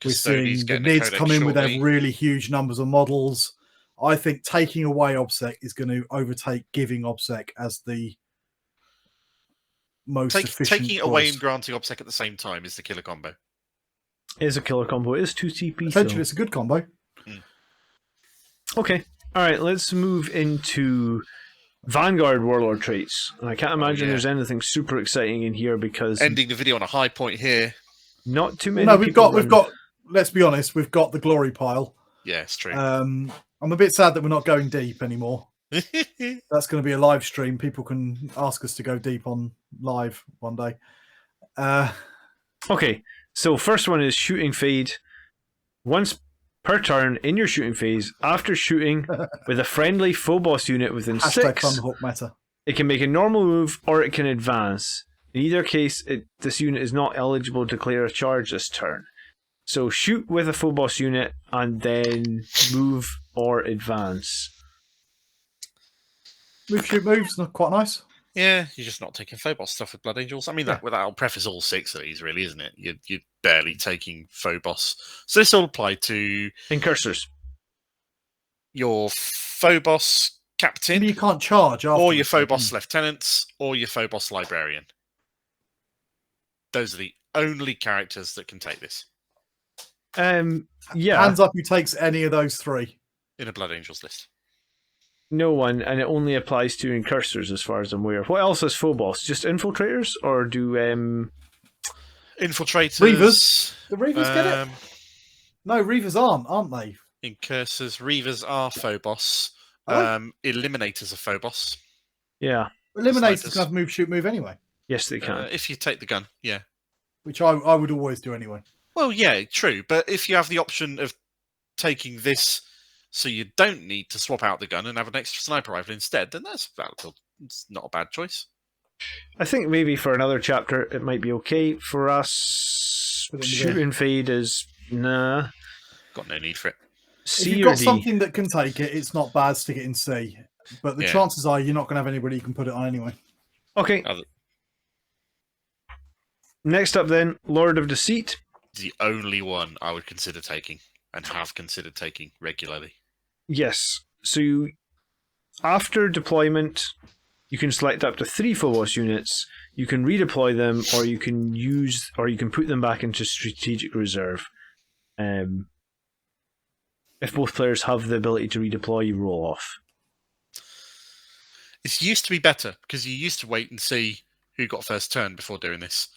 We're seeing the Nids come in with their really huge numbers of models. I think taking away OBSEC is going to overtake giving OBSEC as the most efficient taking away and granting OBSEC at the same time is the killer combo. It is a killer combo. It is 2 CP. Essentially, it's a good combo. Okay. All right, let's move into Vanguard Warlord Traits. And I can't imagine there's anything super exciting in here because... Ending the video on a high point here. Not too many we've got, let's be honest, we've got the glory pile. Yeah, it's true. I'm a bit sad that we're not going deep anymore. That's going to be a live stream. People can ask us to go deep on live one day. Okay, so first one is Shooting Fade. Once per turn in your shooting phase, after shooting with a friendly Phobos unit within 6, meta. It can make a normal move or it can advance. In either case, this unit is not eligible to clear a charge this turn. So shoot with a Phobos unit and then move or advance. Moves, not quite nice. Yeah, you're just not taking Phobos stuff with Blood Angels. I mean, that'll preface all 6 of these, really, isn't it? You're barely taking Phobos. So this will apply to... Incursors. Your Phobos Captain. Maybe you can't charge after. Or your Phobos Lieutenants, or your Phobos Librarian. Those are the only characters that can take this. Yeah. Hands up who takes any of those 3. In a Blood Angels list. No one, and it only applies to Incursors as far as I'm aware. What else is Phobos? Just Infiltrators? Or do... Infiltrators... Reavers? The Reavers get it? No, Reavers aren't they? Incursors. Reavers are Phobos. Eliminators are Phobos. Yeah. Eliminators can have move, shoot, move anyway. Yes, they can. If you take the gun, yeah. Which I would always do anyway. Well, yeah, true. But if you have the option of taking this... so you don't need to swap out the gun and have an extra sniper rifle instead, then that's valuable. It's not a bad choice. I think maybe for another chapter it might be okay. For us, Shooting Fade is nah. Got no need for it. If you've got something that can take it, it's not bad. Stick it in C. But the chances are you're not going to have anybody you can put it on anyway. Okay. Next up then, Lord of Deceit. The only one I would consider taking and have considered taking regularly. Yes. So after deployment, you can select up to 3 Phobos units. You can redeploy them, or you can put them back into strategic reserve. if both players have the ability to redeploy, you roll off. It used to be better because you used to wait and see who got first turn before doing this,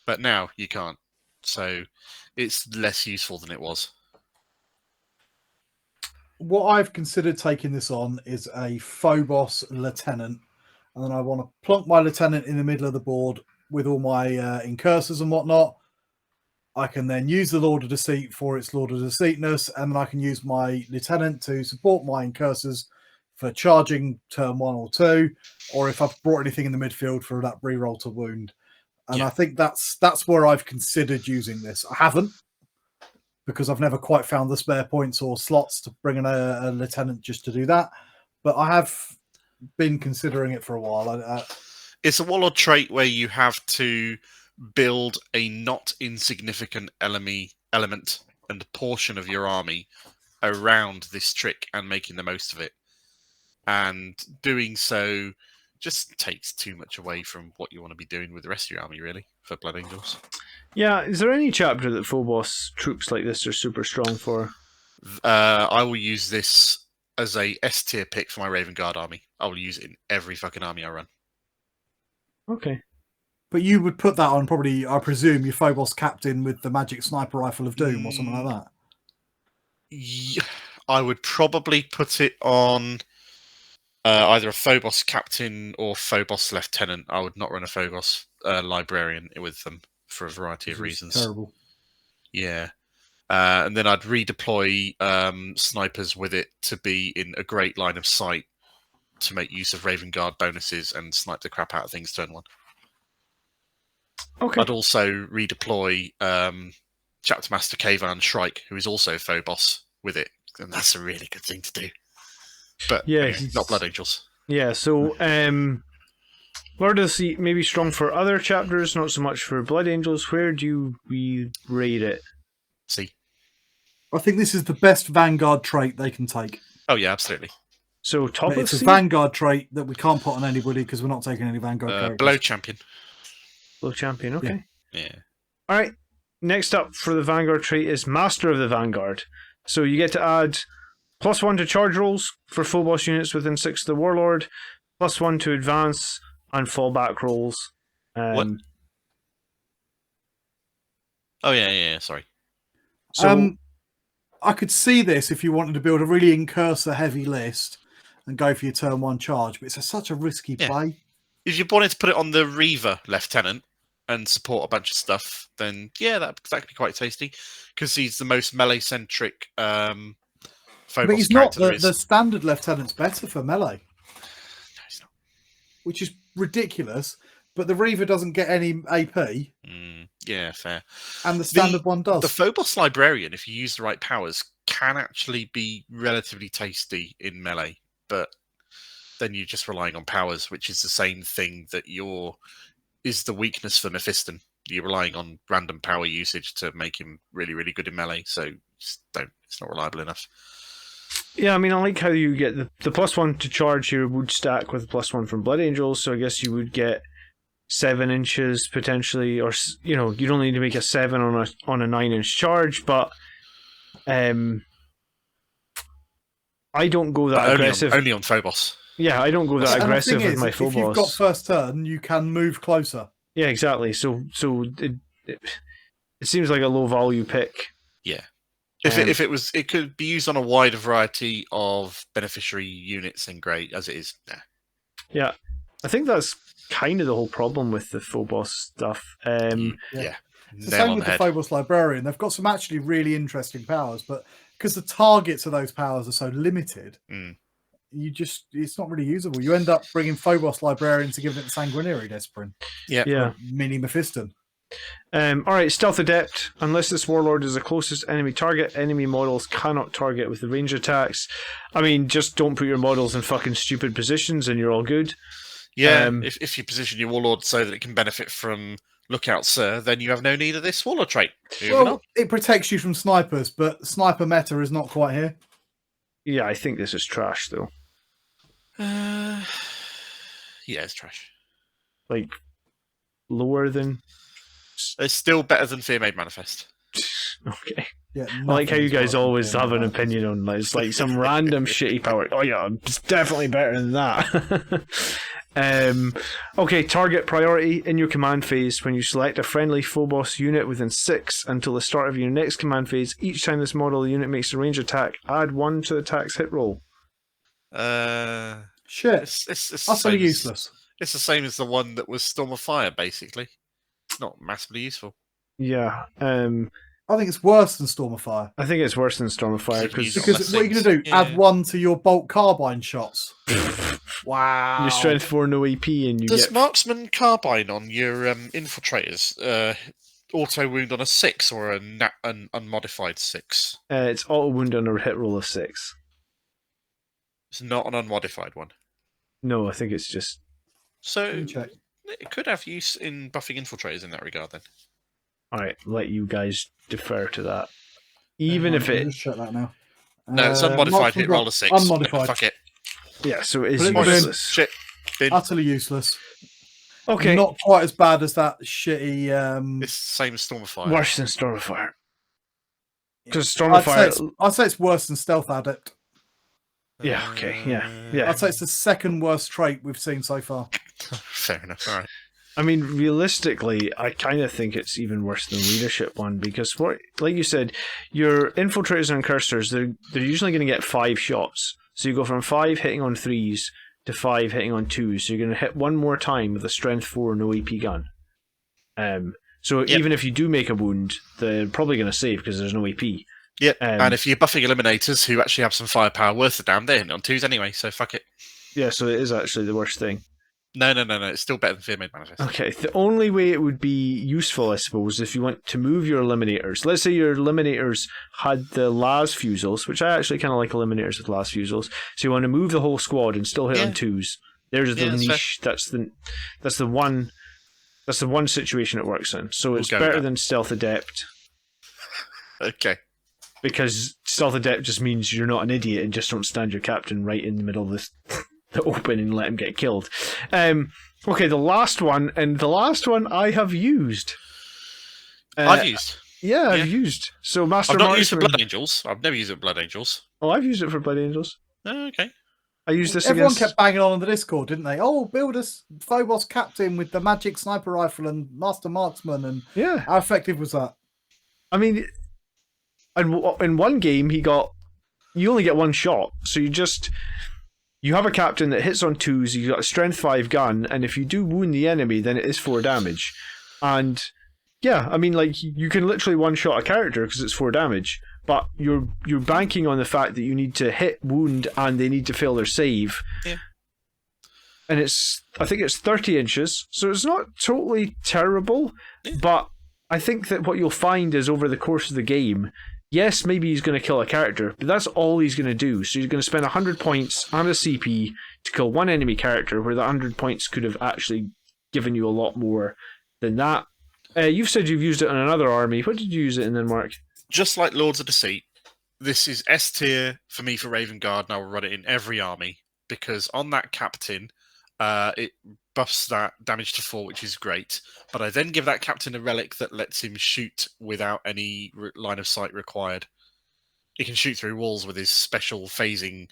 but now you can't. So it's less useful than it was. What I've considered taking this on is a Phobos Lieutenant, and then I want to plonk my Lieutenant in the middle of the board with all my incursors and whatnot. I can then use the Lord of Deceit for its Lord of Deceitness, and then I can use my Lieutenant to support my incursors for charging turn 1 or 2, or if I've brought anything in the midfield for that reroll to wound. And I think that's where I've considered using this. I haven't, because I've never quite found the spare points or slots to bring in a Lieutenant just to do that. But I have been considering it for a while. It's a Warlord trait where you have to build a not insignificant element and portion of your army around this trick and making the most of it. And doing so just takes too much away from what you want to be doing with the rest of your army, really, for Blood Angels. Yeah, is there any chapter that Phobos troops like this are super strong for? I will use this as a S tier pick for my Raven Guard army. I will use it in every fucking army I run. Okay. But you would put that on probably, I presume, your Phobos Captain with the Magic Sniper Rifle of Doom or something like that. Yeah, I would probably put it on either a Phobos Captain or Phobos Lieutenant. I would not run a Phobos Librarian with them for a variety of reasons. Terrible. Yeah. And then I'd redeploy snipers with it to be in a great line of sight to make use of Raven Guard bonuses and snipe the crap out of things turn 1. Okay. I'd also redeploy Chapter Master Kavan Shrike, who is also Phobos, with it. And that's a really good thing to do. But anyway, not Blood Angels. Yeah, so Lord of the Sea maybe strong for other chapters, not so much for Blood Angels. Where do we rate it? See? I think this is the best Vanguard trait they can take. Oh, yeah, absolutely. So top But of it's a sea? Vanguard trait that we can't put on anybody because we're not taking any Vanguard characters. Below Champion. Below Champion, okay. Yeah. All right. Next up for the Vanguard trait is Master of the Vanguard. So you get to add +1 to charge rolls for Phobos units within 6 of the Warlord, +1 to advance and fallback rolls. What? Oh, yeah, sorry. So, I could see this if you wanted to build a really incursor-heavy list and go for your turn 1 charge, but it's such a risky play. If you wanted to put it on the Reaver Lieutenant and support a bunch of stuff, then yeah, that could be quite tasty because he's the most melee-centric Phobos but he's not. character The standard Lieutenant's better for melee. No, he's not. Which is ridiculous, but the Reaver doesn't get any AP, Yeah, fair. and the standard one does. The Phobos Librarian, if you use the right powers, can actually be relatively tasty in melee, but then you're just relying on powers, which is the same thing that is the weakness for Mephiston. You're relying on random power usage to make him really, really good in melee, so just it's not reliable enough. yeah, I mean, I like how you get the +1 to charge here would stack with +1 from Blood Angels, so I guess you would get 7 inches potentially, or you don't need to make a 7 on a 9-inch charge, but I don't go that aggressive. Only on Phobos. Yeah, I don't go that aggressive with my Phobos. If you've got first turn, you can move closer. Yeah, exactly. So it seems like a low value pick. Yeah. If it could be used on a wider variety of beneficiary units, then great. As it is, nah. Yeah, I think that's kind of the whole problem with the Phobos stuff. Yeah. It's the same with the Phobos Librarian. They've got some actually really interesting powers, but because the targets of those powers are so limited, it's not really usable. You end up bringing Phobos Librarian to give it the Sanguinius Discipline. Yeah. Mini Mephiston. All right, Stealth Adept. Unless this Warlord is the closest enemy target, enemy models cannot target with the range attacks. I mean, just don't put your models in fucking stupid positions and you're all good. Yeah, if you position your Warlord so that it can benefit from Lookout Sir, then you have no need of this Warlord trait. It protects you from snipers, but sniper meta is not quite here. Yeah, I think this is trash, though. Yeah, it's trash. Like, lower than... It's still better than Fear Made Manifest. Okay. Yeah, I like how you guys always have an that. opinion on like, it's like some random shitty power. Oh yeah, it's definitely better than that. Okay, target priority in your command phase. When you select a friendly Phobos unit within 6 until the start of your next command phase, each time this model unit makes a range attack, add 1 to the attack's hit roll. Shit. It's utterly useless. It's the same as the one that was Storm of Fire, basically. It's not massively useful. Yeah. I think it's worse than Storm of Fire. I think it's worse than Storm of Fire because what are you going to do? Yeah. Add 1 to your bolt carbine shots. Wow. Your strength 4, no AP, and you Does get... marksman carbine on your infiltrators auto wound on a 6 or an unmodified 6? It's auto wound on a hit roll of 6. It's not an unmodified one. No, I think it's just... So it could have use in buffing infiltrators in that regard then. Alright, let you guys defer to that. Even if it... Just check that now. No, it's unmodified hit roll of 6. Unmodified. No, fuck it. Yeah, so it is useless. Shit. Bin. Utterly useless. Okay. Not quite as bad as that shitty... It's the same as Storm of Fire. Worse than Storm of Fire. Because Storm of Fire... I'd say it's worse than Stealth Adept. Yeah, okay, yeah. I'd say it's the second worst trait we've seen so far. Fair enough, alright. I mean, realistically, I kind of think it's even worse than the leadership one because, like you said, your infiltrators and cursors, they're usually going to get 5 shots. So you go from 5 hitting on 3s to 5 hitting on 2s. So you're going to hit one more time with a strength 4 no AP gun. Even if you do make a wound, they're probably going to save because there's no AP. Yeah, and if you're buffing eliminators who actually have some firepower worth the damn, they're hitting on 2s anyway, so fuck it. Yeah, so it is actually the worst thing. No, it's still better than Fear Made Manifest. Okay, the only way it would be useful, I suppose, if you want to move your eliminators. Let's say your eliminators had the las fusils, which I actually kind of like eliminators with las fusils. So you want to move the whole squad and still hit on 2s. There's the niche. Fair. That's the one situation it works in. So it's better than Stealth Adept. Okay. Because Stealth Adept just means you're not an idiot and just don't stand your captain right in the middle of the open and let him get killed. Okay, the last one I have used. I've used. Yeah, I've used. So Master I've not Marksman... used it for Blood Angels. I've never used it for Blood Angels. Oh, I've used it for Blood Angels. Oh, okay. I used this Everyone kept banging on the Discord, didn't they? Oh, build us Phobos Captain with the magic sniper rifle and Master Marksman. And how effective was that? I mean, in one game, you only get one shot. So you have a captain that hits on 2s, you got a strength 5 gun, and if you do wound the enemy, then it is 4 damage. And yeah, I mean, like, you can literally one-shot a character because it's 4 damage, but you're banking on the fact that you need to hit, wound, and they need to fail their save. Yeah. And I think it's 30 inches, so it's not totally terrible, but I think that what you'll find is over the course of the game, yes, maybe he's going to kill a character, but that's all he's going to do. So he's going to spend 100 points and a CP to kill one enemy character, where the 100 points could have actually given you a lot more than that. You've said you've used it on another army. What did you use it in then, Mark? Just like Lords of Deceit, this is S tier for me for Raven Guard, and I will run it in every army, because on that captain, it buffs that damage to 4, which is great. But I then give that captain a relic that lets him shoot without any line of sight required. He can shoot through walls with his special phasing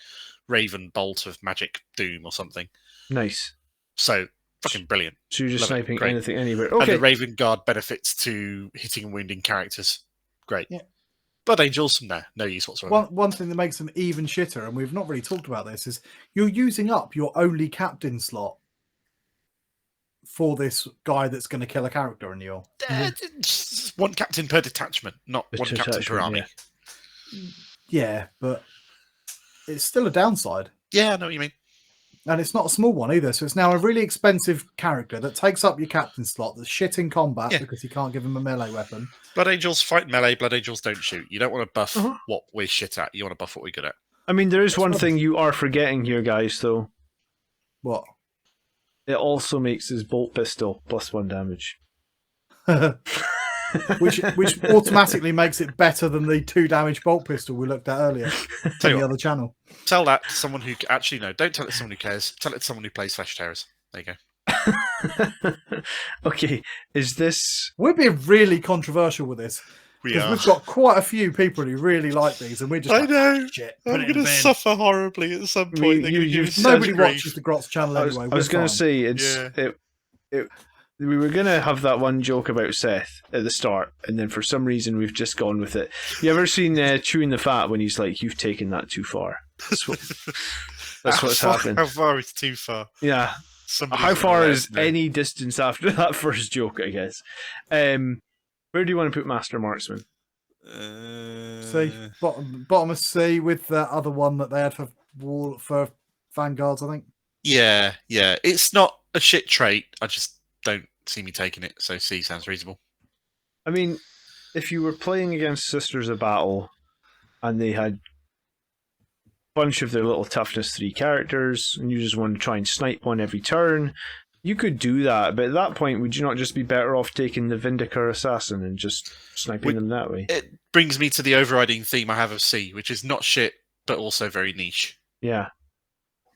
Raven bolt of magic doom or something. Nice. So, fucking brilliant. So you're just sniping anything anywhere. Okay. And the Raven Guard benefits to hitting and wounding characters. Great. Yeah. Blood Angels, no use whatsoever. One thing that makes them even shitter, and we've not really talked about this, is you're using up your only captain slot for this guy that's going to kill a character in your... One captain per detachment, not one captain per army. Yeah, but it's still a downside. Yeah, I know what you mean. And it's not a small one either, so it's now a really expensive character that takes up your captain slot, that's shit in combat because you can't give him a melee weapon. Blood Angels fight melee, Blood Angels don't shoot. You don't want to buff what we're shit at, you want to buff what we're good at. I mean, there is one thing you are forgetting here, guys, though. What? It also makes his bolt pistol +1 damage. which automatically makes it better than the 2 damage bolt pistol we looked at earlier on the other channel. Tell that to someone who actually don't tell it to someone who cares. Tell it to someone who plays Flesh Terrors. There you go. Okay, is this... We're being really controversial with this. Because we've got quite a few people who really like these, and we're just I know. Shit, I'm going to suffer horribly at some point. Nobody watches the Grots channel anyway. I was going to say, we were going to have that one joke about Seth at the start, and then for some reason we've just gone with it. You ever seen Chewing the Fat when he's like, "You've taken that too far"? That's what's happened. How far is too far? Yeah. How far is any distance after that first joke, I guess? Where do you want to put Master Marksman? C, bottom of C, with the other one that they had for Vanguards, I think. Yeah. It's not a shit trait. I just don't see me taking it. So C sounds reasonable. I mean, if you were playing against Sisters of Battle and they had a bunch of their little toughness 3 characters and you just want to try and snipe one every turn, you could do that, but at that point, would you not just be better off taking the Vindicator Assassin and just sniping them that way? It brings me to the overriding theme I have of C, which is not shit, but also very niche. Yeah.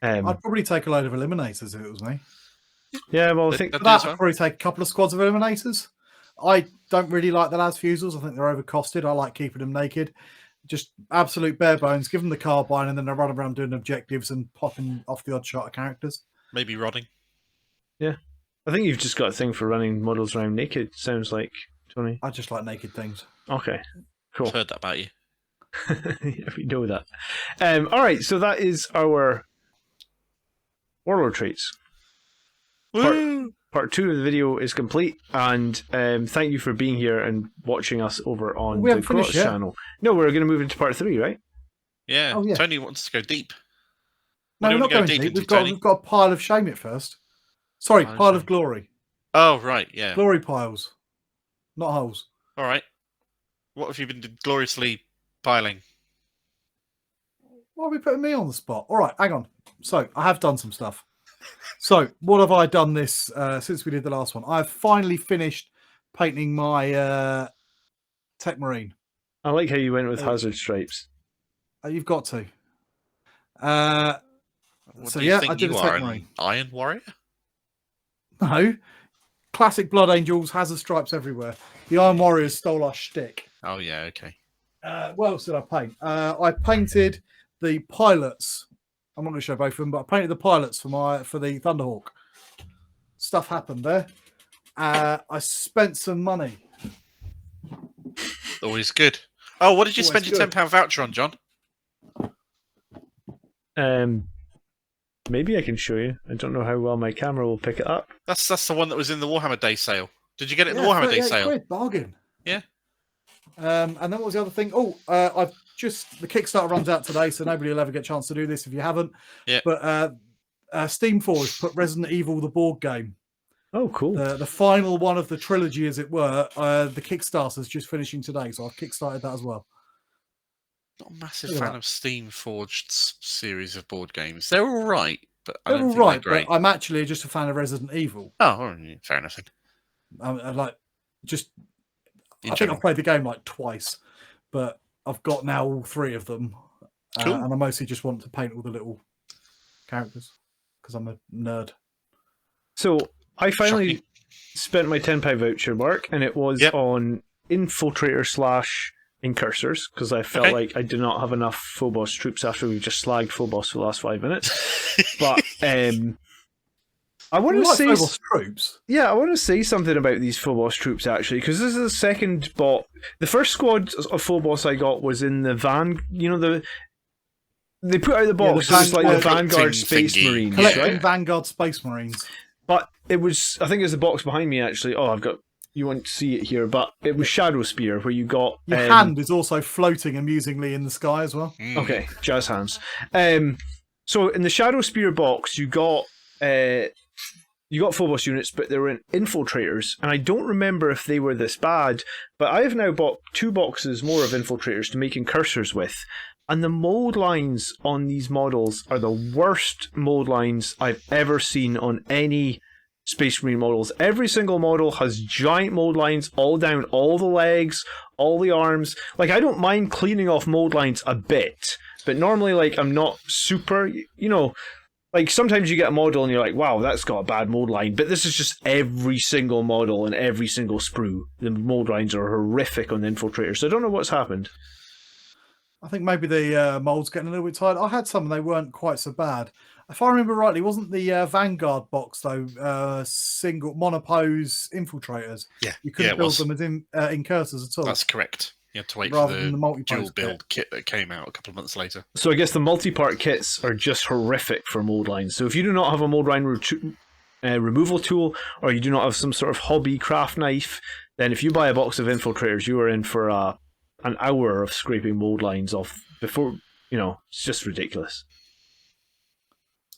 I'd probably take a load of Eliminators if it was me. Yeah, well, I think I'd probably take a couple of squads of Eliminators. I don't really like the Las Fusils. I think they're overcosted. I like keeping them naked. Just absolute bare bones. Give them the carbine, and then they run around doing objectives and popping off the odd shot of characters. Maybe rodding. Yeah. I think you've just got a thing for running models around naked, sounds like, Tony. I just like naked things. Okay, cool. I've heard that about you. Yeah, we know that. All right, so that is our Warlord Traits. Part 2 of the video is complete, and thank you for being here and watching us over on the Grots channel. No, we're going to move into part 3, right? Yeah. Tony wants to go deep. No, we're not going deep. We've got a pile of shame it first. Sorry, pile of glory. Oh, right, yeah. Glory piles, not holes. All right. What have you been gloriously piling? Why are we putting me on the spot? All right, hang on. So, I have done some stuff. So, what have I done this since we did the last one? I've finally finished painting my Tech Marine. I like how you went with hazard stripes. You've got to. I did a Tech Marine. Iron Warrior? No. Classic Blood Angels, hazard stripes everywhere. The Iron Warriors stole our shtick. Oh, yeah, okay. What else did I paint? I painted the pilots. I'm not going to show both of them, but I painted the pilots for the Thunderhawk. Stuff happened there. I spent some money. Always good. Oh, what did you spend your £10 voucher on, John? Maybe I can show you. I don't know how well my camera will pick it up. That's the one that was in the Warhammer Day sale. Did you get it in the Warhammer Day sale? Quid, bargain. Yeah. And then what was the other thing? Oh, the Kickstarter runs out today, so nobody will ever get a chance to do this if you haven't. Yeah. But Steamforge put Resident Evil the board game. Oh, cool. The final one of the trilogy, as it were. The Kickstarter's just finishing today, so I've kickstarted that as well. Not a massive fan of Steamforged's series of board games. They're all right, but I don't think they're great. But I'm actually just a fan of Resident Evil. Oh, fair enough. I think I've played the game like twice, but I've got now all 3 of them. Cool. And I mostly just want to paint all the little characters because I'm a nerd. So I finally spent my £10 voucher, Mark, and it was on Infiltrator / Incursors, because I felt like I did not have enough Phobos troops after we just slagged Phobos for the last 5 minutes. But I want to say Phobos troops. Yeah, I want to say something about these Phobos troops actually, because this is the second bot. The first squad of Phobos I got was in the they put out the box. It's like the Vanguard Space Marines, collecting Vanguard Space Marines. But I think it was the box behind me actually. Oh, you won't see it here, but it was Shadow Spear, where you got your hand is also floating amusingly in the sky as well. Okay, jazz hands. So in the Shadow Spear box, you got Phobos units, but they were infiltrators, and I don't remember if they were this bad. But I have now bought 2 boxes more of infiltrators to make incursors with, and the mold lines on these models are the worst mold lines I've ever seen on any Space Marine models. Every single model has giant mold lines all down all the legs, all the arms. Like, I don't mind cleaning off mold lines a bit, but normally, like, I'm not super, like sometimes you get a model and you're like, wow, that's got a bad mold line, but this is just every single model and every single sprue. The mold lines are horrific on the Infiltrators, so I don't know what's happened. I think maybe the mold's getting a little bit tired. I had some and they weren't quite so bad. If I remember rightly, wasn't the Vanguard box though single monopose Infiltrators? Yeah, you couldn't build them as incursors at all. That's correct. You had to wait rather for than the dual build kit that came out a couple of months later. So I guess the multi-part kits are just horrific for mold lines. So if you do not have a mold line removal tool, or you do not have some sort of hobby craft knife, then if you buy a box of Infiltrators, you are in for an hour of scraping mold lines off before, it's just ridiculous.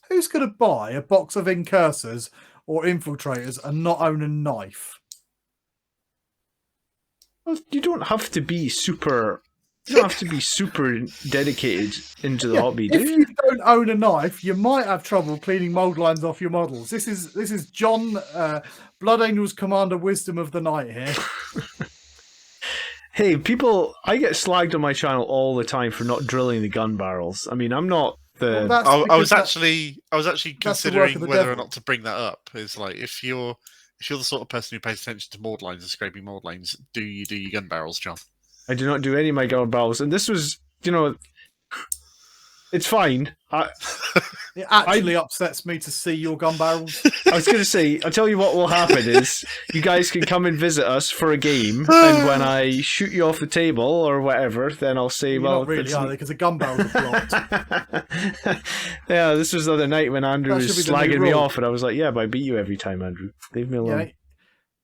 Who's going to buy a box of incursors or Infiltrators and not own a knife? Well, you don't have to be super dedicated into the hobby, do you? If you don't own a knife, you might have trouble cleaning mold lines off your models. This is John Blood Angel's Commander Wisdom of the Night here. Hey, I get slagged on my channel all the time for not drilling the gun barrels. I mean, I'm not the. Well, I was actually considering whether or not to bring that up. It's like if you're the sort of person who pays attention to mold lines and scraping mold lines, do you do your gun barrels, John? I do not do any of my gun barrels, and this was, it's fine. It actually upsets me to see your gun barrels. I was going to say, I'll tell you what will happen is you guys can come and visit us for a game, and when I shoot you off the table or whatever, then I'll say, not really, are they? Because the gun barrels are blocked. Yeah, this was the other night when Andrew was slagging me off, and I was like, yeah, but I beat you every time, Andrew. Leave me alone. Yeah,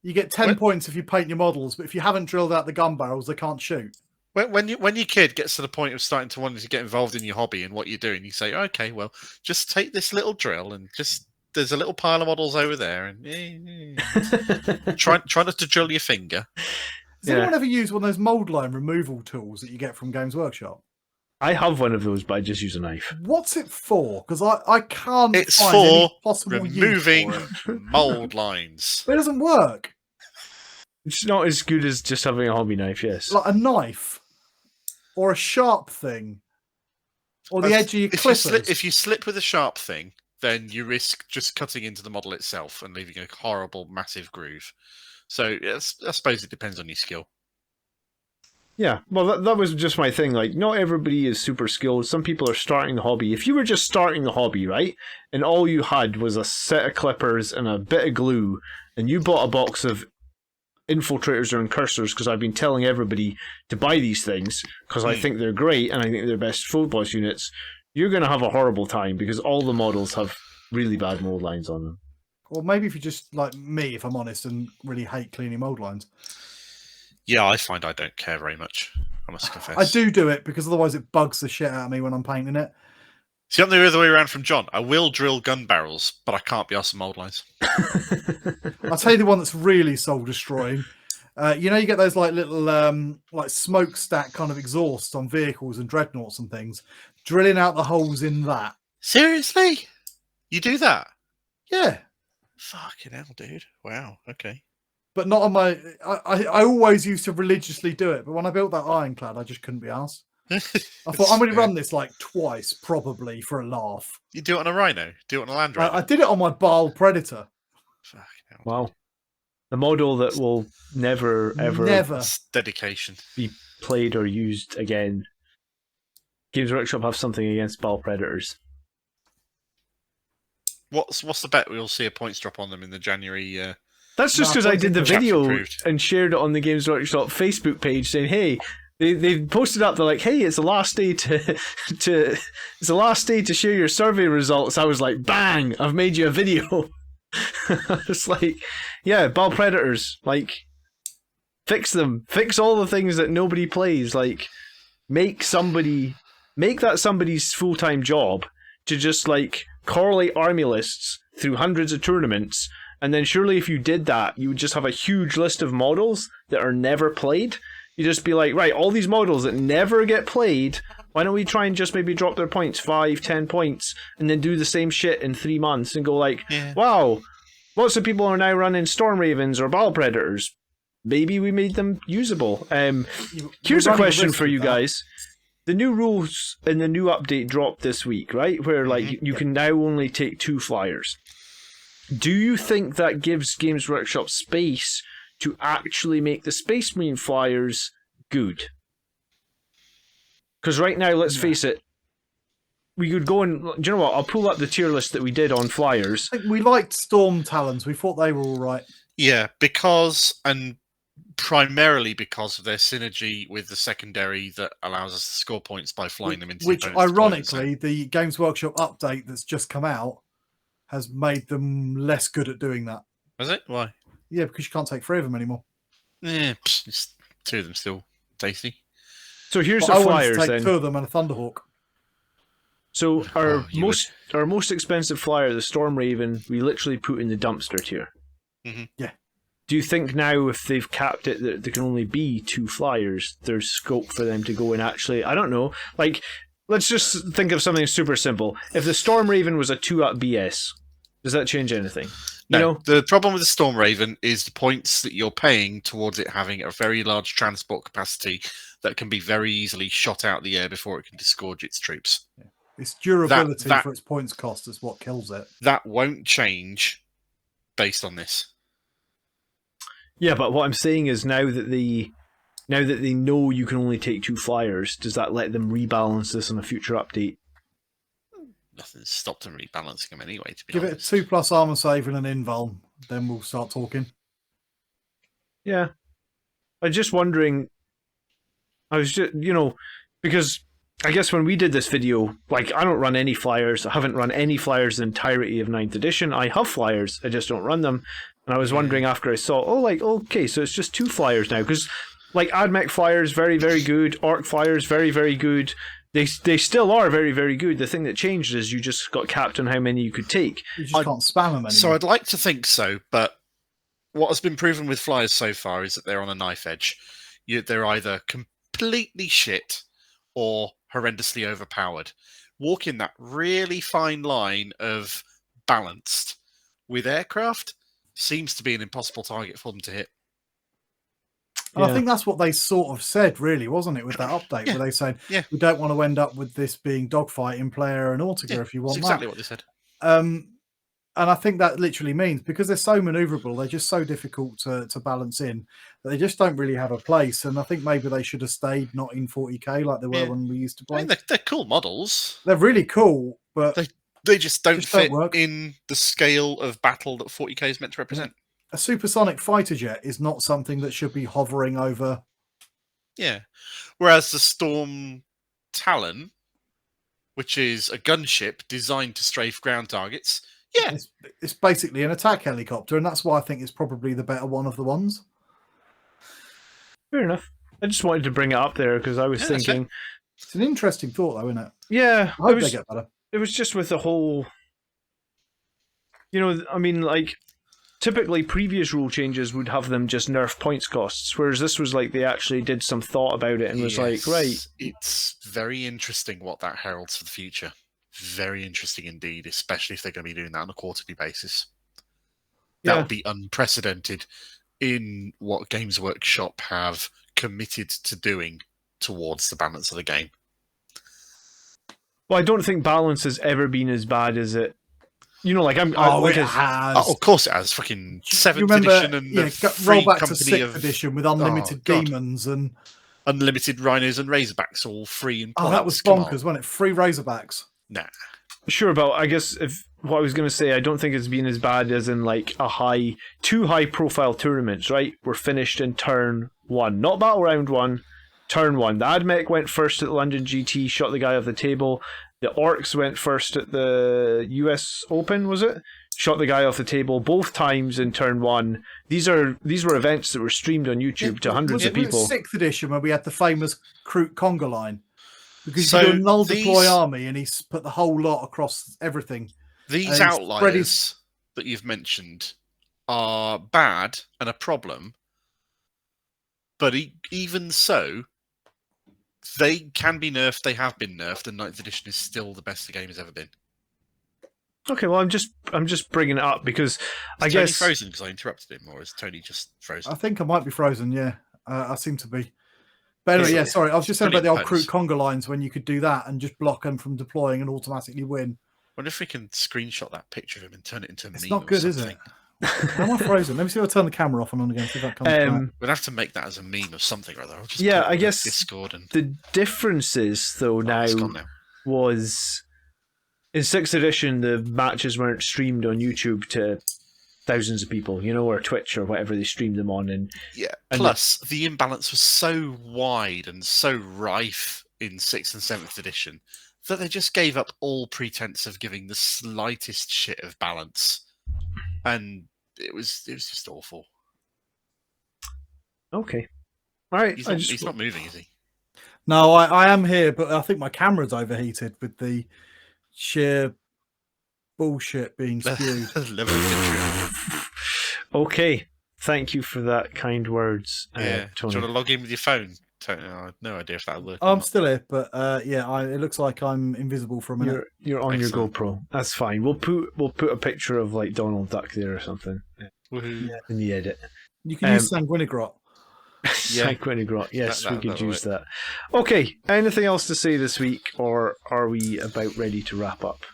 you get 10 points if you paint your models, but if you haven't drilled out the gun barrels, they can't shoot. When your kid gets to the point of starting to wanting to get involved in your hobby and what you're doing, you say, okay, well, just take this little drill and there's a little pile of models over there, and try not to drill your finger. Does anyone ever use one of those mold line removal tools that you get from Games Workshop? I have one of those, but I just use a knife. What's it for? Because I can't. It's find for any possible removing use for it. mold lines. But it doesn't work. It's not as good as just having a hobby knife. Yes, like a knife. Or a sharp thing. Or the edge of your clippers. If you slip with a sharp thing, then you risk just cutting into the model itself and leaving a horrible, massive groove. So I suppose it depends on your skill. Yeah, well, that was just my thing. Like, not everybody is super skilled. Some people are starting the hobby. If you were just starting the hobby, right, and all you had was a set of clippers and a bit of glue, and you bought a box of Infiltrators or Incursors, because I've been telling everybody to buy these things because I think they're great and I think they're best full boss units, you're going to have a horrible time because all the models have really bad mold lines on them. Or maybe if you're just like me, if I'm honest, and really hate cleaning mold lines. Yeah, I find I don't care very much, I must confess. I do it because otherwise it bugs the shit out of me when I'm painting it. See, I'm the other way around from John. I will drill gun barrels, but I can't be asked for mold lines. I'll tell you the one that's really soul destroying. You get those like little like smokestack kind of exhausts on vehicles and dreadnoughts and things. Drilling out the holes in that. Seriously? You do that? Yeah. Fucking hell, dude. Wow. Okay. But not on my. I always used to religiously do it, but when I built that ironclad, I just couldn't be asked. I thought I'm going to run this like twice, probably for a laugh. You do it on a Rhino? Do it on a Land Rover? I did it on my Baal Predator. Wow. The model that will never, ever That's dedication. Be played or used again. Games Workshop have something against Baal Predators. What's the bet we'll see a points drop on them in the January... That's just because I did the video and shared it on the Games Workshop Facebook page saying, hey... They posted up. They're like, "Hey, it's the last day to share your survey results." I was like, "Bang! I've made you a video." It's like, yeah, Baal Predators. Like, fix them. Fix all the things that nobody plays. Like, make that somebody's full-time job to just like correlate army lists through hundreds of tournaments, and then surely if you did that, you would just have a huge list of models that are never played. You just be like, right, all these models that never get played, why don't we try and just maybe drop their points 5-10 points and then do the same shit in 3 months and go like, wow, lots of people are now running Storm Ravens or Baal Predators. Maybe we made them usable. Here's a question for you guys. the new rules in the new update dropped this week, right? Where like you can now only take 2 flyers. Do you think that gives Games Workshop space to actually make the Space Marine flyers good? Because right now, let's face it, we could go and... Do you know what? I'll pull up the tier list that we did on flyers. I think we liked Storm Talons. We thought they were all right. Yeah, because, and primarily because of their synergy with the secondary that allows us to score points by flying them into... Which, ironically, the Games Workshop update that's just come out has made them less good at doing that. Has it? Why? Yeah, because you can't take 3 of them anymore. Yeah, just 2 of them still tasty. So here's the flyers, I wanted to take then. 2 of them and a Thunderhawk. So our most expensive flyer, the Storm Raven, we literally put in the dumpster tier. Yeah. Do you think now, if they've capped it that there can only be 2 flyers, there's scope for them to go and actually, I don't know, like, let's just think of something super simple. If the Storm Raven was a 2-up BS, does that change anything? No, you know? The problem with the Storm Raven is the points that you're paying towards it having a very large transport capacity that can be very easily shot out the air before it can disgorge its troops. Yeah. Its durability for its points cost is what kills it. That won't change based on this. Yeah, but what I'm saying is now that they know you can only take 2 flyers, does that let them rebalance this on a future update? Nothing's stopped them rebalancing them anyway, to be Give honest. it a 2+ armor save and an invuln, then we'll start talking. Yeah. I'm just wondering, I was just, because I guess when we did this video, like, I don't run any flyers. I haven't run any flyers the entirety of 9th edition. I have flyers, I just don't run them. And I was wondering after I saw, okay, so it's just 2 flyers now. Because, like, AdMech flyers, very, very good. Orc flyers, very, very good. They still are very, very good. The thing that changed is you just got capped on how many you could take. You just can't spam them anymore. So I'd like to think so, but what has been proven with flyers so far is that they're on a knife edge. They're either completely shit or horrendously overpowered. Walking that really fine line of balanced with aircraft seems to be an impossible target for them to hit. And I think that's what they sort of said, really, wasn't it, with that update, where they said, we don't want to end up with this being dogfighting player and Autiga if you want that's exactly what they said. And I think that literally means, because they're so maneuverable, they're just so difficult to balance in, that they just don't really have a place. And I think maybe they should have stayed not in 40k like they were when we used to play. I mean, they're cool models. They're really cool, but they just don't fit work in the scale of battle that 40k is meant to represent. A supersonic fighter jet is not something that should be hovering over. Yeah. Whereas the Storm Talon, which is a gunship designed to strafe ground targets, it's basically an attack helicopter, and that's why I think it's probably the better one of the ones. Fair enough. I just wanted to bring it up there because I was thinking... It's an interesting thought, though, isn't it? Yeah. I hope they get better. It was just with the whole... I mean, like... Typically, previous rule changes would have them just nerf points costs, whereas this was like they actually did some thought about it and was like, right. It's very interesting what that heralds for the future. Very interesting indeed, especially if they're going to be doing that on a quarterly basis. That would be unprecedented in what Games Workshop have committed to doing towards the balance of the game. Well, I don't think balance has ever been as bad as it. It has. Oh, of course it has. Fucking 7th edition and roll back to company 6th edition with unlimited demons and unlimited rhinos and razorbacks, all free and that was bonkers, wasn't it? Free razorbacks. Nah. Sure, but I guess what I was going to say, I don't think it's been as bad as in like two high profile tournaments, right? Were finished in turn 1, not battle round 1, turn 1. The AdMech went first at the London GT, shot the guy off the table. The Orcs went first at the US Open, was it? Shot the guy off the table both times in turn 1. These were events that were streamed on YouTube to hundreds of people. Was it 6th edition where we had the famous Kroot conga line? Because you do a null deploy army and he's put the whole lot across everything. These outliers that you've mentioned are bad and a problem, but even so, they can be nerfed, they have been nerfed, and 9th edition is still the best the game has ever been. Okay, well, I'm just bringing it up because I guess... Tony frozen because I interrupted him, or is Tony just frozen? I think I might be frozen, yeah. I seem to be. But anyway, sorry, I was just saying about the old pose. Kroot conga lines when you could do that and just block them from deploying and automatically win. I wonder if we can screenshot that picture of him and turn it into a meme. It's not good, is it? Am I frozen? Let me see if I turn the camera off and on again. See if that comes back. We'll have to make that as a meme or something or other. I guess Discord and the differences though now was in 6th edition the matches weren't streamed on YouTube to thousands of people, or Twitch or whatever they streamed them on, and plus the imbalance was so wide and so rife in 6th and 7th edition that they just gave up all pretense of giving the slightest shit of balance, and it was just awful. Okay, all right. He's not moving, is he? No, I am here, but I think my camera's overheated with the sheer bullshit being spewed. Okay, thank you for that kind words, Tony. Do you want to log in with your phone, Tony? I have no idea if that'll work. I'm still here, but it looks like I'm invisible for a minute. You're on your GoPro. That's fine. We'll put a picture of like Donald Duck there or something in the edit. You can use Sanguinius. Sanguinius. Yes, we could use that. Okay. Anything else to say this week, or are we about ready to wrap up?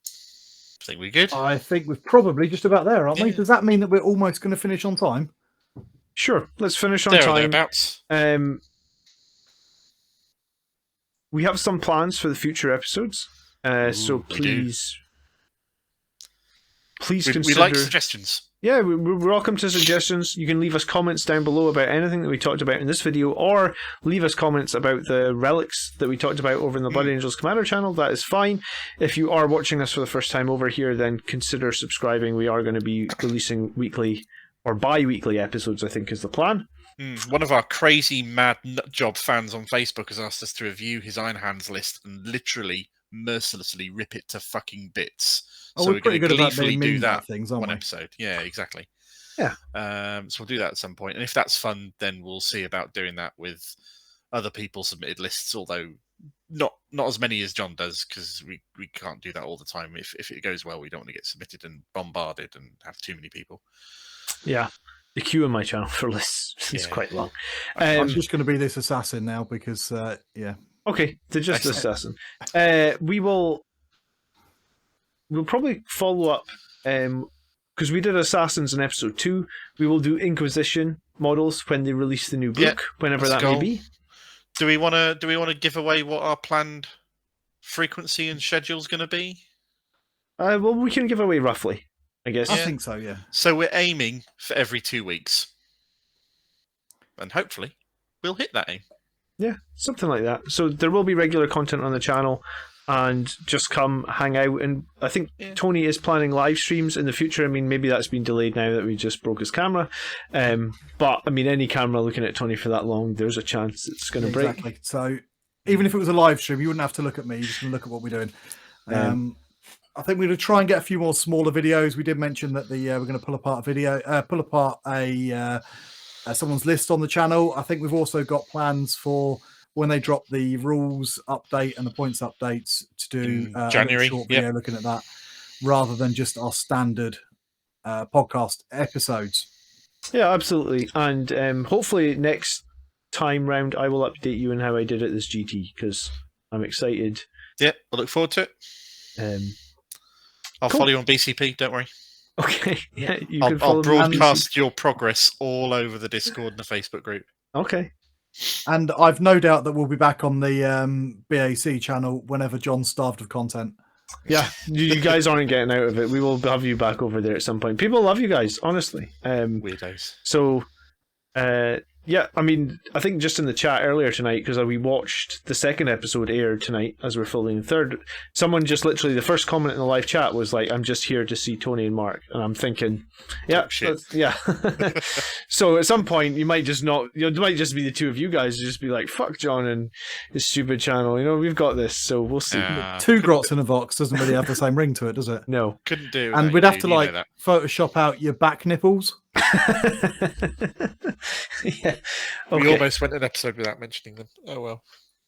I think we're good. I think we're probably just about there, aren't we? Does that mean that we're almost going to finish on time? Sure. Let's finish on time. Thereabouts. We have some plans for the future episodes, so please consider. We like suggestions. Yeah, we're welcome to suggestions. You can leave us comments down below about anything that we talked about in this video, or leave us comments about the relics that we talked about over in the Blood Angels Commander channel. That is fine. If you are watching us for the first time over here, then consider subscribing. We are going to be releasing weekly or bi-weekly episodes, I think is the plan. One of our crazy mad nutjob fans on Facebook has asked us to review his Iron Hands list and literally mercilessly rip it to fucking bits. So we're pretty good about do that things, aren't we? Episode. Yeah, exactly. Yeah. So we'll do that at some point. And if that's fun, then we'll see about doing that with other people submitted lists, although not as many as John does, because we can't do that all the time. If it goes well, we don't want to get submitted and bombarded and have too many people. Yeah. The queue on my channel for lists is quite long. I'm just going to be this assassin now because, Okay, they're just assassin. We'll probably follow up because we did assassins in episode 2. We will do Inquisition models when they release the new book, whenever that may be. Do we want to give away what our planned frequency and schedule is going to be? Well, we can give away roughly, I guess. I think so. Yeah. So we're aiming for every 2 weeks, and hopefully we'll hit that aim. Yeah, something like that. So there will be regular content on the channel, and just come hang out. And I think Tony is planning live streams in the future. I mean, maybe that's been delayed now that we just broke his camera. But I mean, any camera looking at Tony for that long, there's a chance it's going to break. Exactly. So even if it was a live stream, you wouldn't have to look at me. You're just going to look at what we're doing. I think we're going to try and get a few more smaller videos. We did mention that we're going to pull apart someone's list on the channel. I think we've also got plans for when they drop the rules update and the points updates to do January, a short video looking at that, rather than just our standard podcast episodes. Yeah, absolutely. And hopefully next time round I will update you on how I did at this GT, because I'm excited. Yeah, I look forward to it. I'll follow you on BCP, don't worry. Okay. Yeah, I'll broadcast your progress all over the Discord and the Facebook group. Okay. And I've no doubt that we'll be back on the BAC channel whenever John's starved of content. Yeah, you guys aren't getting out of it. We will have you back over there at some point. People love you guys, honestly. Weirdos. So, yeah, I mean, I think just in the chat earlier tonight, because we watched the second episode aired tonight as we're filming the third, someone just literally, the first comment in the live chat was like, I'm just here to see Tony and Mark. And I'm thinking, yeah, yeah. So at some point, you might just not, it might just be the two of you guys, just be like, fuck John and his stupid channel. We've got this, so we'll see. Two Grots and a Vox doesn't really have the same ring to it, does it? No. Couldn't do. And we'd have to Photoshop out your back nipples. Yeah. Okay. We almost went an episode without mentioning them. Oh well.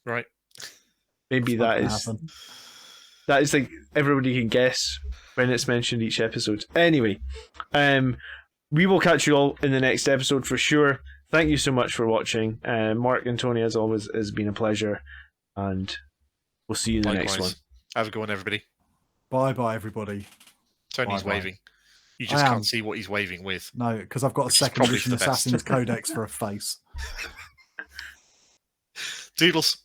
Right. Maybe that is like everybody can guess when it's mentioned each episode. Anyway, we will catch you all in the next episode for sure. thank you so much for watching. Mark and Tony, as always, has been a pleasure, and we'll see you in the next one. Have a good one, everybody. Bye, everybody. Tony's waving. You just can't see what he's waving with. No, because I've got a second edition Assassin's Codex for a face. Doodles.